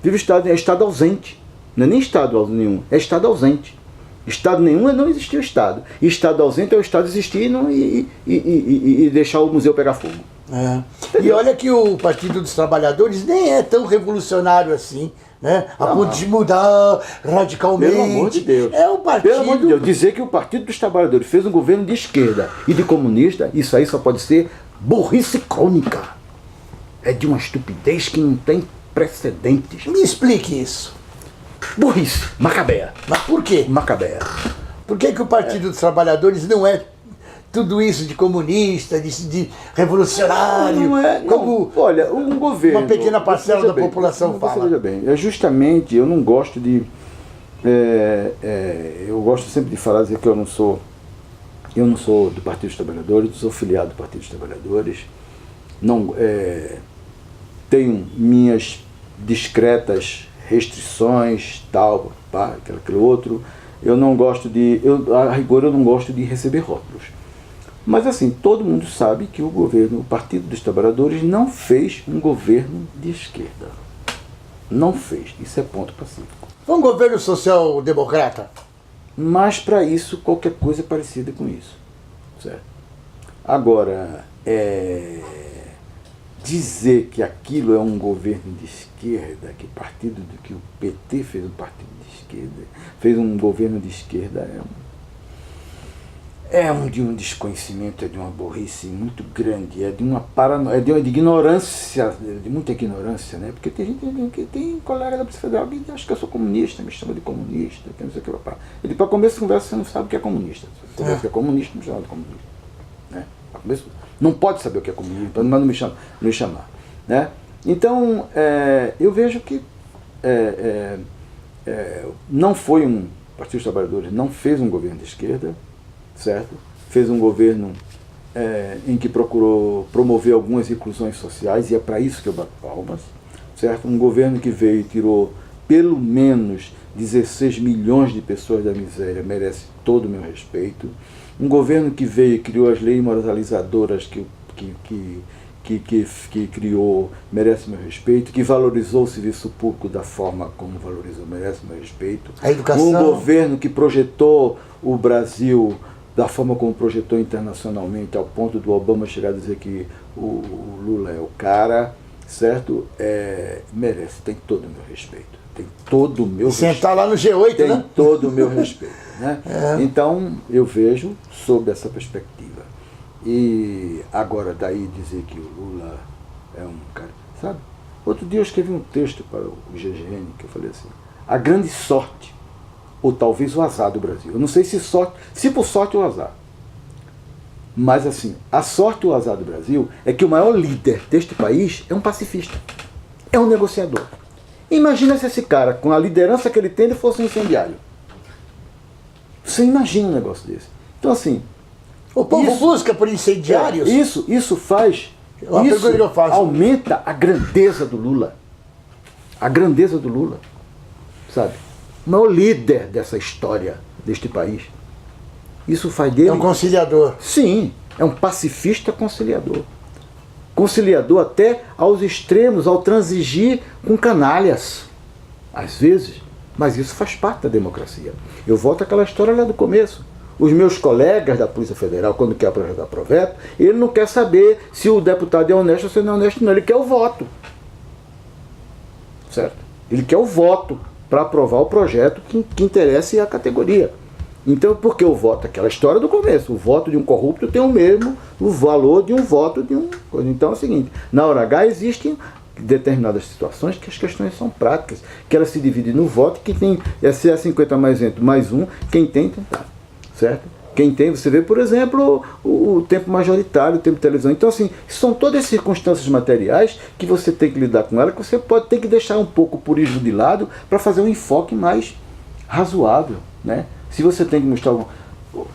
É Estado ausente. Não é nem Estado nenhum, é Estado ausente. Estado nenhum é não existir o Estado. E Estado ausente é o Estado existir e deixar o museu pegar fogo. É. E olha que o Partido dos Trabalhadores nem é tão revolucionário assim, né? A ponto de mudar radicalmente. Pelo amor de Deus. É o partido... Pelo amor de Deus, dizer que o Partido dos Trabalhadores fez um governo de esquerda e de comunista, isso aí só pode ser burrice crônica. É de uma estupidez que não tem precedentes. Me explique isso. Burrice, Macabeia. Mas por quê? Macabeia. Por que o Partido dos Trabalhadores não é tudo isso de comunista, de revolucionário? Não é, como olha, um governo... uma pequena parcela da população fala. Veja bem, justamente, eu não gosto de... eu gosto sempre de falar, dizer que eu não sou do Partido dos Trabalhadores, sou filiado do Partido dos Trabalhadores, não, tenho minhas discretas restrições, tal, pá, aquilo outro. Eu não gosto a rigor eu não gosto de receber rótulos. Mas assim, todo mundo sabe que o Partido dos Trabalhadores não fez um governo de esquerda. Não fez, isso é ponto pacífico. Foi um governo social-democrata? Mas para isso, qualquer coisa parecida com isso. Certo? Agora, dizer que aquilo é um governo de esquerda, que o PT fez um partido de esquerda, fez um governo de esquerda, de um desconhecimento, é de uma burrice muito grande, é de uma paranoia, de ignorância, de muita ignorância, né? Porque tem gente que tem colega da Polícia Federal que acha que eu sou comunista, me chama de comunista, que não sei o que, papá. Ele, para começo de conversa, você não sabe o que é comunista. Você sabe o que é comunista, não me chama de comunista. Né? Para começo, não pode saber o que é comunismo, mas não me chamar. Né? Então, eu vejo que não foi o Partido dos Trabalhadores não fez um governo de esquerda, certo? Fez um governo em que procurou promover algumas inclusões sociais, e é para isso que eu bato palmas, certo? Um governo que veio e tirou pelo menos 16 milhões de pessoas da miséria, merece todo o meu respeito. Um governo que veio e criou as leis moralizadoras que criou, merece meu respeito, que valorizou o serviço público da forma como valorizou, merece meu respeito. A educação. Um governo que projetou o Brasil da forma como projetou internacionalmente, ao ponto do Obama chegar a dizer que o Lula é o cara, certo? Merece, tem todo o meu respeito. Tem todo o meu respeito. Sentar lá no G8, tem, né? todo o meu respeito. Né? Então, eu vejo sob essa perspectiva. E agora, daí dizer que o Lula é um cara... Sabe? Outro dia eu escrevi um texto para o GGN, que eu falei assim, a grande sorte, ou talvez o azar do Brasil. Eu não sei se por sorte ou azar. Mas assim, a sorte ou o azar do Brasil é que o maior líder deste país é um pacifista. É um negociador. Imagina se esse cara, com a liderança que ele tem, ele fosse um incendiário. Você imagina um negócio desse. Então assim... O povo busca por incendiários? Isso faz... Pergunta que eu faço. Aumenta a grandeza do Lula. A grandeza do Lula. Sabe? O maior líder dessa história deste país. Isso faz dele... É um conciliador. Sim, é um pacifista conciliador. Conciliador até aos extremos, ao transigir com canalhas. Às vezes. Mas isso faz parte da democracia. Eu volto àquela história lá do começo. Os meus colegas da Polícia Federal, quando quer apresentar projeto, ele não quer saber se o deputado é honesto ou se não é honesto, não. Ele quer o voto. Certo? Ele quer o voto para aprovar o projeto que interesse a categoria. Então, por que o voto? Aquela história do começo. O voto de um corrupto tem o mesmo o valor de um voto de um... Então é o seguinte, na hora H existem determinadas situações que as questões são práticas, que elas se dividem no voto, que tem se é 50 mais um, quem tem, tá, certo? Quem tem, você vê, por exemplo, o tempo majoritário, o tempo de televisão. Então, assim, são todas as circunstâncias materiais que você tem que lidar com ela, que você pode ter que deixar um pouco o purismo de lado para fazer um enfoque mais razoável, né? Se você tem que mostrar algum...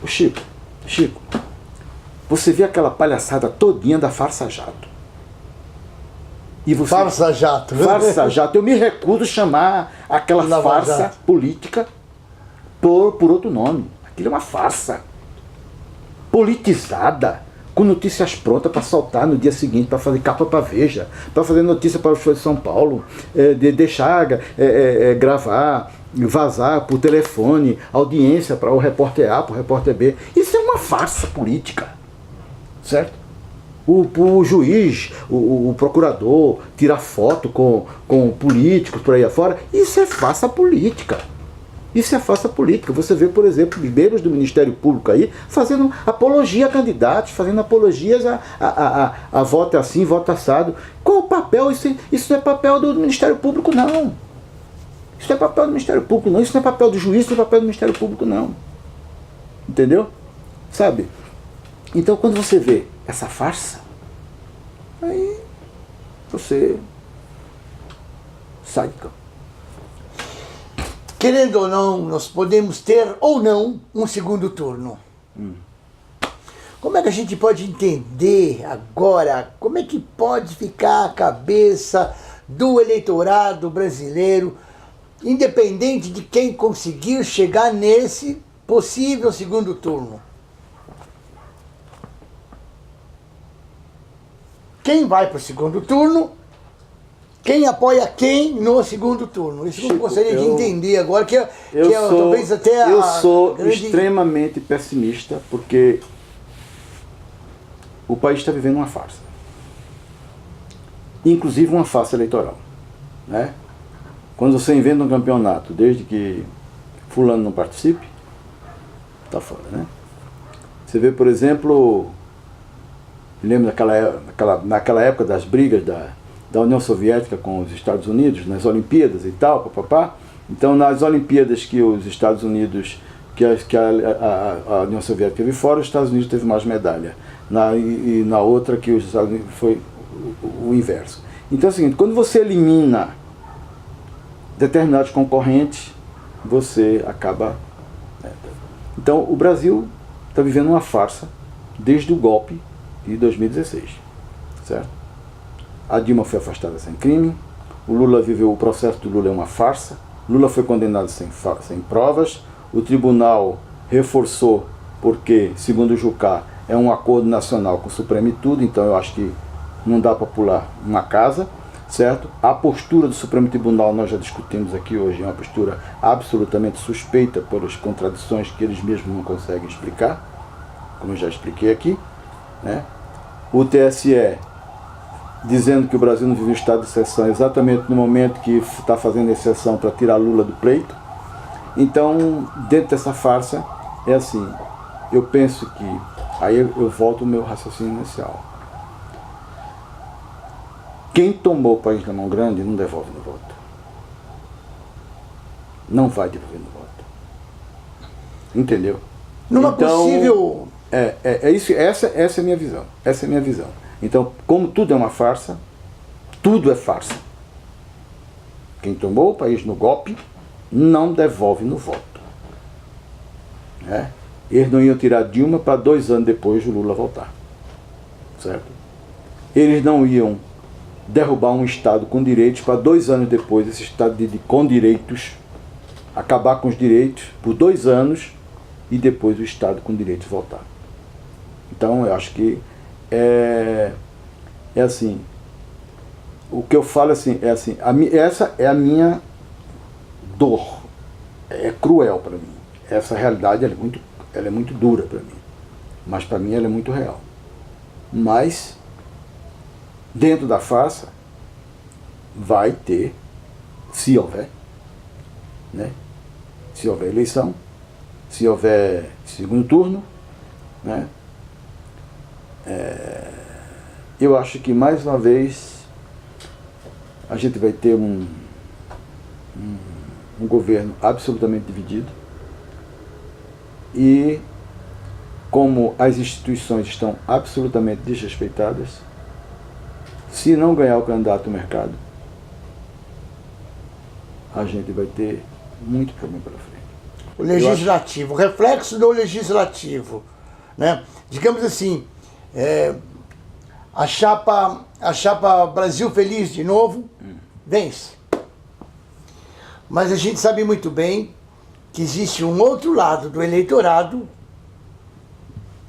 Chico, você vê aquela palhaçada todinha da Farsa Jato. E você... Farsa Jato. Farsa Jato. Eu me recuso a chamar aquela farsa política por outro nome. Aquilo é uma farsa. Politizada, com notícias prontas para soltar no dia seguinte, para fazer capa para Veja, para fazer notícia para o Folha de São Paulo, de deixar gravar, vazar por telefone, audiência para o repórter A, para o repórter B. Isso é uma farsa política, certo? O juiz, o procurador, tirar foto com políticos por aí afora, isso é farsa política. Isso é farsa política. Você vê, por exemplo, membros do Ministério Público aí fazendo apologia a candidatos, fazendo apologias a voto assim, voto assado. Qual o papel? Isso não é papel do Ministério Público, não. Isso não é papel do Ministério Público, não. Isso não é papel do juiz, isso não é papel do Ministério Público, não. Entendeu? Sabe? Então, quando você vê essa farsa, aí você sai de campo. Querendo ou não, nós podemos ter ou não um segundo turno. Como é que a gente pode entender agora, como é que pode ficar a cabeça do eleitorado brasileiro, independente de quem conseguir chegar nesse possível segundo turno? Quem vai para o segundo turno? Quem apoia quem no segundo turno? Isso eu gostaria de entender agora, talvez até eu sou extremamente pessimista, porque o país está vivendo uma farsa. Inclusive uma farsa eleitoral, né? Quando você inventa um campeonato, desde que fulano não participe, está fora, né? Você vê, por exemplo, lembra naquela época das brigas da União Soviética com os Estados Unidos, nas Olimpíadas e tal, papapá. Então, nas Olimpíadas que os Estados Unidos, que a União Soviética teve fora, os Estados Unidos teve mais medalha. E na outra que os Estados Unidos foi o inverso. Então é o seguinte, quando você elimina determinados concorrentes, você acaba... Então, o Brasil está vivendo uma farsa desde o golpe de 2016, certo? A Dilma foi afastada sem crime, o processo do Lula é uma farsa, Lula foi condenado sem provas, o tribunal reforçou porque, segundo o Jucá, é um acordo nacional com o Supremo e tudo, então eu acho que não dá para pular uma casa, certo? A postura do Supremo Tribunal, nós já discutimos aqui hoje, é uma postura absolutamente suspeita pelas contradições que eles mesmos não conseguem explicar, como eu já expliquei aqui, né? O TSE dizendo que o Brasil não vive um estado de exceção exatamente no momento que está fazendo exceção para tirar Lula do pleito. Então, dentro dessa farsa, é assim, eu penso que, aí eu volto ao meu raciocínio inicial. Quem tomou o país na mão grande não devolve no voto. Não vai devolver no voto. Entendeu? Numa possível... Essa é a minha visão. Essa é a minha visão. Então, como tudo é uma farsa, tudo é farsa. Quem tomou o país no golpe não devolve no voto. Né? Eles não iam tirar Dilma para 2 anos depois o Lula voltar. Certo? Eles não iam derrubar um Estado com direitos para 2 anos depois esse Estado com direitos acabar com os direitos por 2 anos e depois o Estado com direitos voltar. Então, eu acho que é assim, o que eu falo assim, essa é a minha dor, é cruel para mim, essa realidade ela é muito dura para mim, mas para mim ela é muito real. Mas, dentro da farsa, vai ter se houver, né? Se houver eleição, se houver segundo turno, né? Eu acho que mais uma vez a gente vai ter um governo absolutamente dividido, e como as instituições estão absolutamente desrespeitadas, se não ganhar o candidato no mercado, a gente vai ter muito problema pela frente. O legislativo, o reflexo do legislativo, né? Digamos assim, a chapa Brasil Feliz de novo vence. Mas a gente sabe muito bem que existe um outro lado do eleitorado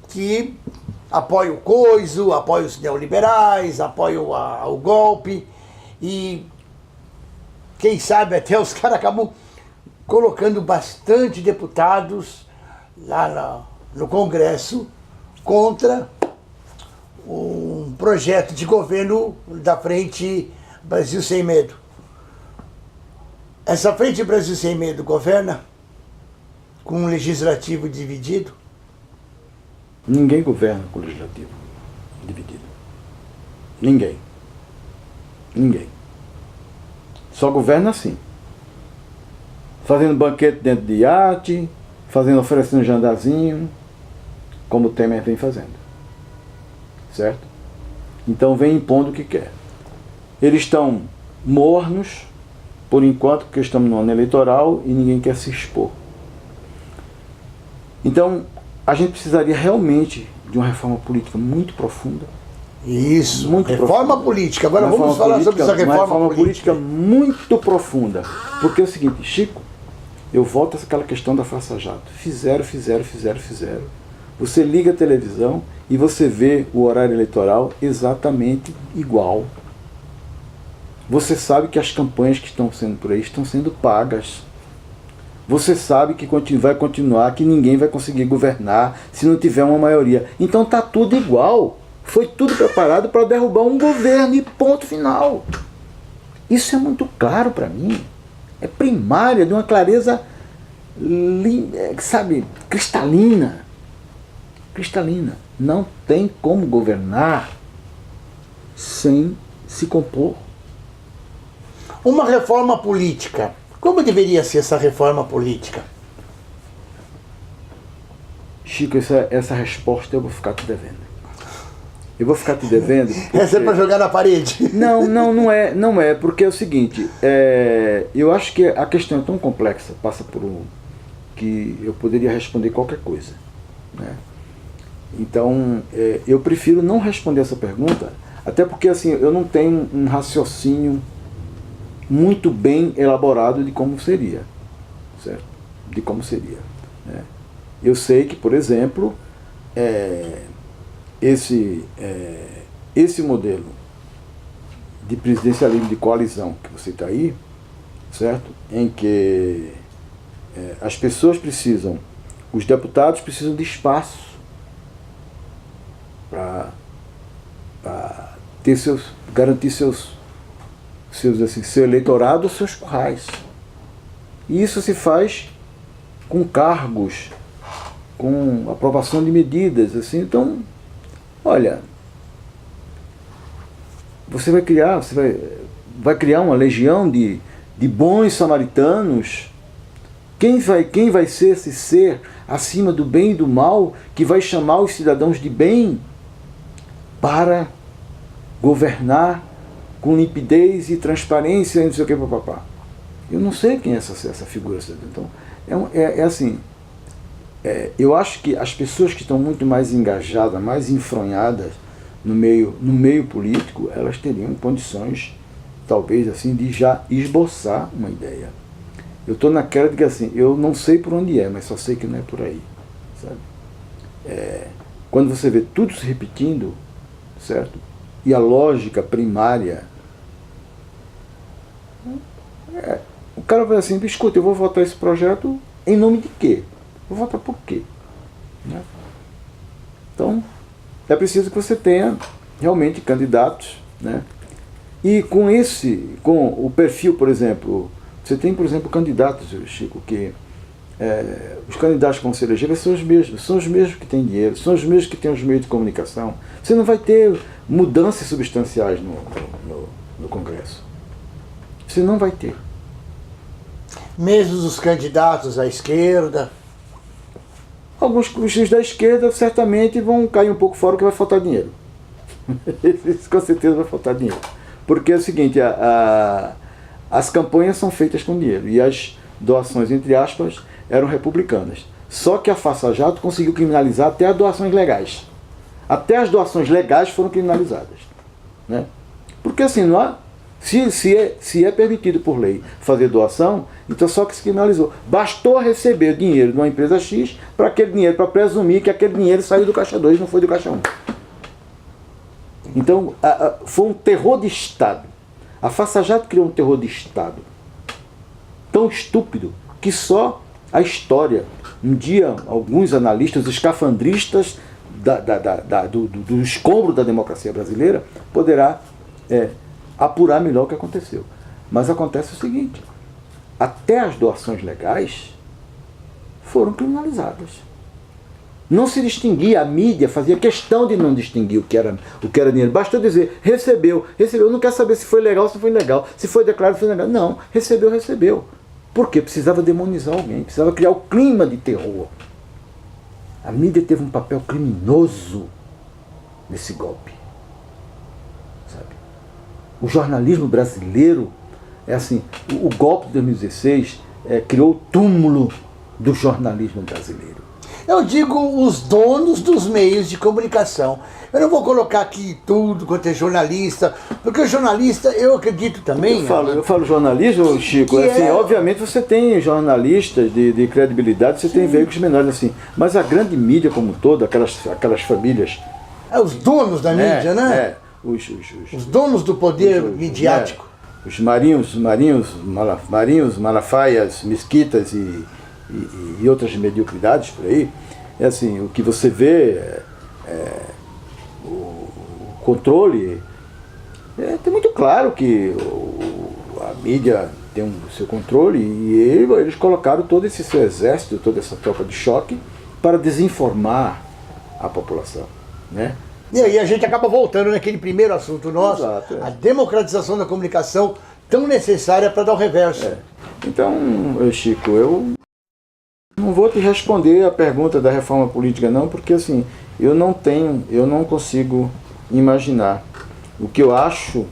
que apoia o coiso, apoia os neoliberais, apoia o golpe, e quem sabe até os caras acabam colocando bastante deputados lá no Congresso contra um projeto de governo da Frente Brasil Sem Medo. Essa Frente Brasil Sem Medo governa com um legislativo dividido? Ninguém governa com o legislativo dividido. Ninguém. Ninguém. Só governa assim. Fazendo banquete dentro de iate, oferecendo jantarzinho, como o Temer vem fazendo. Certo? Então vem impondo o que quer. Eles estão mornos, por enquanto, porque estamos no ano eleitoral e ninguém quer se expor. Então, a gente precisaria realmente de uma reforma política muito profunda. Isso, muito reforma profunda. Política. Agora vamos falar sobre essa reforma política muito profunda. Porque é o seguinte, Chico, eu volto àquela questão da Força Jato. Fizeram. Você liga a televisão e você vê o horário eleitoral exatamente igual. Você sabe que as campanhas que estão sendo por aí estão sendo pagas. Você sabe que vai continuar, que ninguém vai conseguir governar se não tiver uma maioria. Então está tudo igual. Foi tudo preparado para derrubar um governo e ponto final. Isso é muito claro para mim. É primária, de uma clareza, sabe, cristalina. Cristalina. Não tem como governar sem se compor. Uma reforma política. Como deveria ser essa reforma política? Chico, essa resposta eu vou ficar te devendo. Eu vou ficar te devendo. Porque... Essa é para jogar na parede? Não é, porque é o seguinte, eu acho que a questão é tão complexa, passa por que eu poderia responder qualquer coisa, né? Então, eu prefiro não responder essa pergunta, até porque assim, eu não tenho um raciocínio muito bem elaborado de como seria, certo? De como seria, né? Eu sei que, por exemplo, esse modelo de presidencialismo de coalizão que você está aí, certo? Em que as pessoas precisam, os deputados precisam de espaço para ter garantir seu eleitorado, seus currais. E isso se faz com cargos, com aprovação de medidas, assim. Então, olha, você vai criar uma legião de bons samaritanos. Quem vai ser esse ser acima do bem e do mal, que vai chamar os cidadãos de bem para governar com limpidez e transparência e não sei o que, papapá? Eu não sei quem é essa figura. Então, assim, eu acho que as pessoas que estão muito mais engajadas, mais enfronhadas no meio político, elas teriam condições, talvez, assim, de já esboçar uma ideia. Eu estou naquela de que, assim, eu não sei por onde é, mas só sei que não é por aí, sabe? Quando você vê tudo se repetindo, certo? E a lógica primária, o cara vai assim, escuta, eu vou votar esse projeto em nome de quê? Vou votar por quê? Né? Então, é preciso que você tenha realmente candidatos, né? E com o perfil, por exemplo, você tem, por exemplo, candidatos, Chico, que os candidatos que vão se eleger são os mesmos que têm dinheiro, são os mesmos que têm os meios de comunicação. Você não vai ter mudanças substanciais no Congresso. Você não vai ter. Mesmo os candidatos à esquerda. Alguns da esquerda certamente vão cair um pouco fora porque vai faltar dinheiro. Isso com certeza vai faltar dinheiro. Porque é o seguinte, as campanhas são feitas com dinheiro e as doações, entre aspas, eram republicanas. Só que a Força Jato conseguiu criminalizar até as doações legais. Até as doações legais foram criminalizadas. Né? Porque assim, não há, se é permitido por lei fazer doação, então só que se criminalizou. Bastou receber dinheiro de uma empresa X para aquele dinheiro, para presumir que aquele dinheiro saiu do caixa 2 e não foi do caixa 1. Então, foi um terror de Estado. A Força Jato criou um terror de Estado tão estúpido que só a história, um dia alguns analistas, os escafandristas do escombro da democracia brasileira, poderá apurar melhor o que aconteceu. Mas acontece o seguinte, até as doações legais foram criminalizadas. Não se distinguia, a mídia fazia questão de não distinguir o que era dinheiro. Bastou dizer, recebeu, não quer saber se foi legal ou se foi ilegal, se foi declarado, se foi legal. Não, recebeu. Por quê? Precisava demonizar alguém, precisava criar o clima de terror. A mídia teve um papel criminoso nesse golpe. Sabe? O jornalismo brasileiro, o golpe de 2016 criou o túmulo do jornalismo brasileiro. Eu digo os donos dos meios de comunicação. Eu não vou colocar aqui tudo quanto é jornalista, porque o jornalista, eu acredito também... Eu falo jornalismo, Chico, obviamente você tem jornalistas de credibilidade, você tem veículos menores, assim, mas a grande mídia como um todo, aquelas famílias... os donos da mídia, né? Os donos do poder midiático. Os Marinhos, Malafaias, Mesquitas e outras mediocridades por aí, o que você vê, o controle, tem muito claro que a mídia tem o seu controle e eles colocaram todo esse seu exército, toda essa tropa de choque para desinformar a população, né? E aí a gente acaba voltando naquele primeiro assunto nosso, exato, a democratização da comunicação tão necessária para dar o reverso. Então, Chico, eu não vou te responder a pergunta da reforma política não, porque assim, eu não consigo imaginar o que eu acho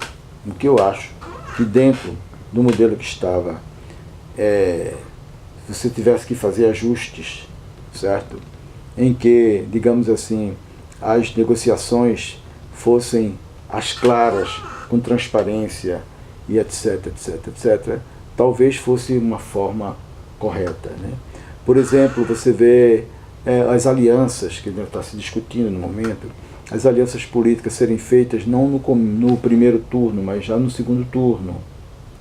que dentro do modelo que estava, você tivesse que fazer ajustes, certo? Em que, digamos assim, as negociações fossem as claras, com transparência e etc, talvez fosse uma forma correta, né? Por exemplo, você vê as alianças que está se discutindo no momento, as alianças políticas serem feitas não no primeiro turno, mas já no segundo turno,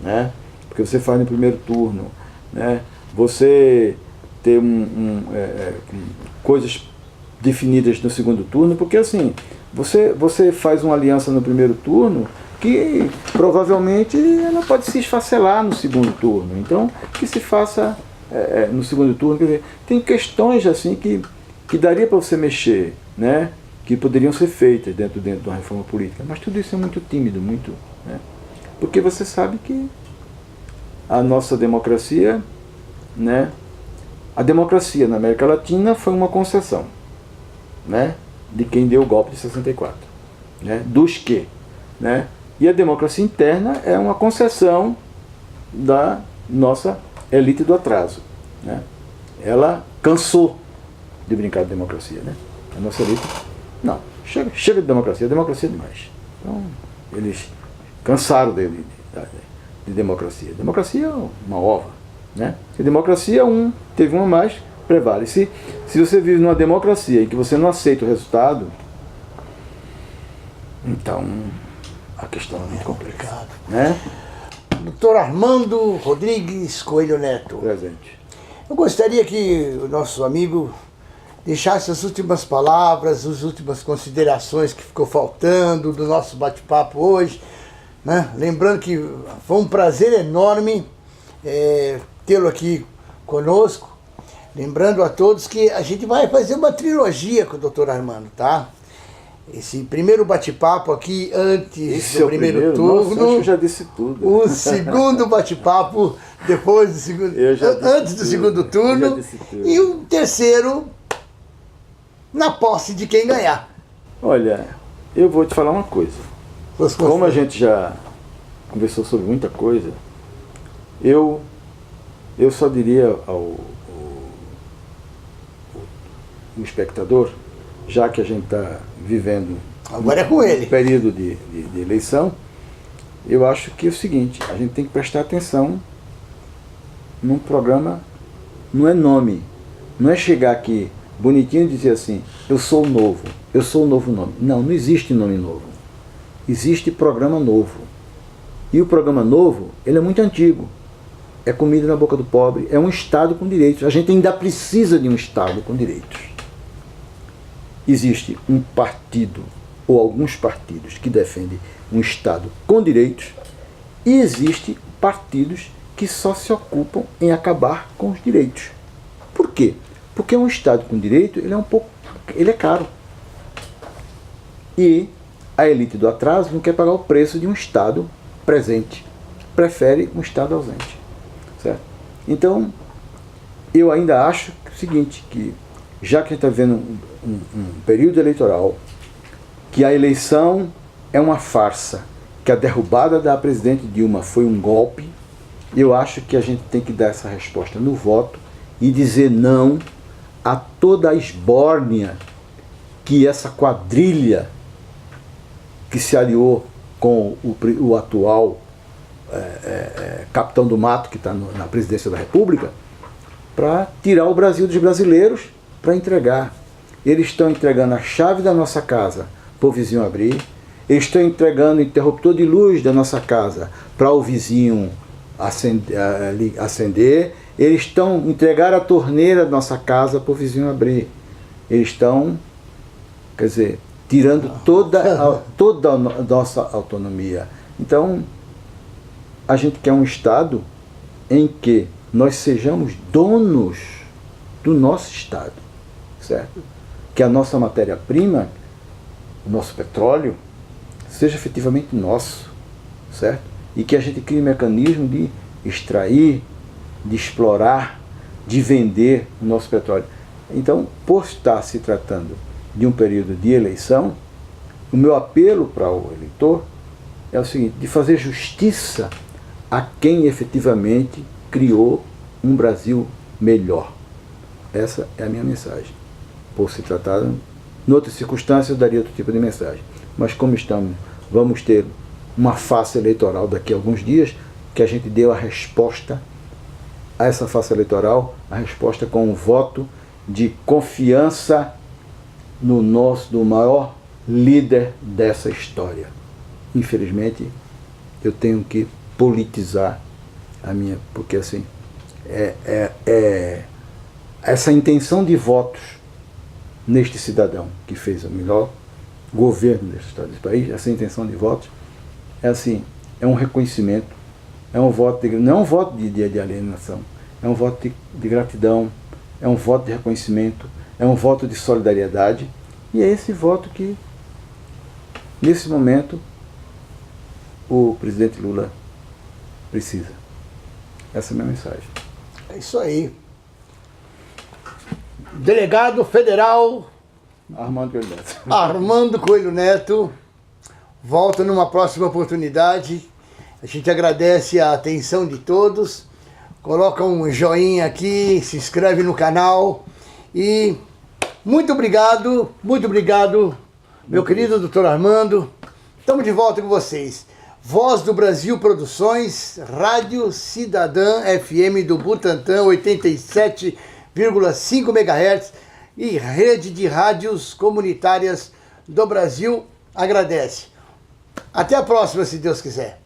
né? Porque você faz no primeiro turno, né? Você ter coisas definidas no segundo turno, porque assim, você faz uma aliança no primeiro turno que provavelmente ela pode se esfacelar no segundo turno. Então, que se faça no segundo turno. Quer dizer, tem questões assim que daria para você mexer, né? Que poderiam ser feitas dentro de uma reforma política. Mas tudo isso é muito tímido, muito, né? Porque você sabe que a nossa democracia, né? A democracia na América Latina foi uma concessão, né? De quem deu o golpe de 64, né? Dos que, né? E a democracia interna é uma concessão da nossa elite do atraso, né? Ela cansou de brincar de democracia, né? A nossa elite, não, chega de democracia, a democracia é demais. Então, eles cansaram de democracia. Democracia é uma ova, né? Se democracia teve uma mais, prevale. Se você vive numa democracia em que você não aceita o resultado, então a questão é muito complicada, né? Doutor Armando Rodrigues Coelho Neto. Presente. Eu gostaria que o nosso amigo deixasse as últimas palavras, as últimas considerações que ficou faltando do nosso bate-papo hoje, né? Lembrando que foi um prazer enorme tê-lo aqui conosco. Lembrando a todos que a gente vai fazer uma trilogia com o Dr. Armando, tá? Esse primeiro bate-papo aqui antes do primeiro turno. Nossa, acho que eu já disse tudo. O segundo bate-papo depois do segundo, antes do segundo turno. E o terceiro na posse de quem ganhar. Olha, eu vou te falar uma coisa. Como a gente já conversou sobre muita coisa, eu só diria ao espectador, já que a gente está vivendo agora é com ele. Um período de eleição, eu acho que é o seguinte, a gente tem que prestar atenção num programa, não é nome, não é chegar aqui bonitinho e dizer assim, eu sou o novo nome. Não existe nome novo, existe programa novo. E o programa novo, ele é muito antigo, é comida na boca do pobre, é um Estado com direitos, a gente ainda precisa de um Estado com direitos. Existe um partido, ou alguns partidos, que defendem um Estado com direitos, e existem partidos que só se ocupam em acabar com os direitos. Por quê? Porque um Estado com direito, ele é caro. E a elite do atraso não quer pagar o preço de um Estado presente. Prefere um Estado ausente. Certo? Então, eu ainda acho o seguinte, que já que a gente está vivendo um período eleitoral, que a eleição é uma farsa, que a derrubada da presidente Dilma foi um golpe, eu acho que a gente tem que dar essa resposta no voto e dizer não a toda a esbórnia que essa quadrilha que se aliou com o atual capitão do mato, que está na presidência da República, para tirar o Brasil dos brasileiros, para entregar. Eles estão entregando a chave da nossa casa para o vizinho abrir, eles estão entregando o interruptor de luz da nossa casa para o vizinho acender, eles estão entregando a torneira da nossa casa para o vizinho abrir. Eles estão, quer dizer, tirando toda a nossa autonomia. Então, a gente quer um Estado em que nós sejamos donos do nosso Estado, certo? Que a nossa matéria-prima, o nosso petróleo, seja efetivamente nosso, certo? E que a gente crie um mecanismo de extrair, de explorar, de vender o nosso petróleo. Então, por estar se tratando de um período de eleição, o meu apelo para o eleitor é o seguinte, de fazer justiça a quem efetivamente criou um Brasil melhor. Essa é a minha mensagem. Por se tratar, em outras circunstâncias, eu daria outro tipo de mensagem. Mas como vamos ter uma fase eleitoral daqui a alguns dias, que a gente deu a resposta a essa fase eleitoral, a resposta com um voto de confiança no maior líder dessa história. Infelizmente, eu tenho que politizar a minha, porque assim, essa intenção de votos neste cidadão que fez o melhor governo desse país, essa intenção de votos é assim, é um reconhecimento, é um voto não é um voto de alienação, é um voto de gratidão, é um voto de reconhecimento, é um voto de solidariedade, e é esse voto que nesse momento o presidente Lula precisa. Essa é a minha mensagem. É isso aí. Delegado Federal Armando Coelho Neto volta numa próxima oportunidade. A gente agradece a atenção de todos. Coloca um joinha aqui, se inscreve no canal e muito obrigado, meu querido Dr. Armando. Estamos de volta com vocês. Voz do Brasil Produções, Rádio Cidadã FM do Butantã, 87,5 MHz e Rede de Rádios Comunitárias do Brasil agradece. Até a próxima, se Deus quiser.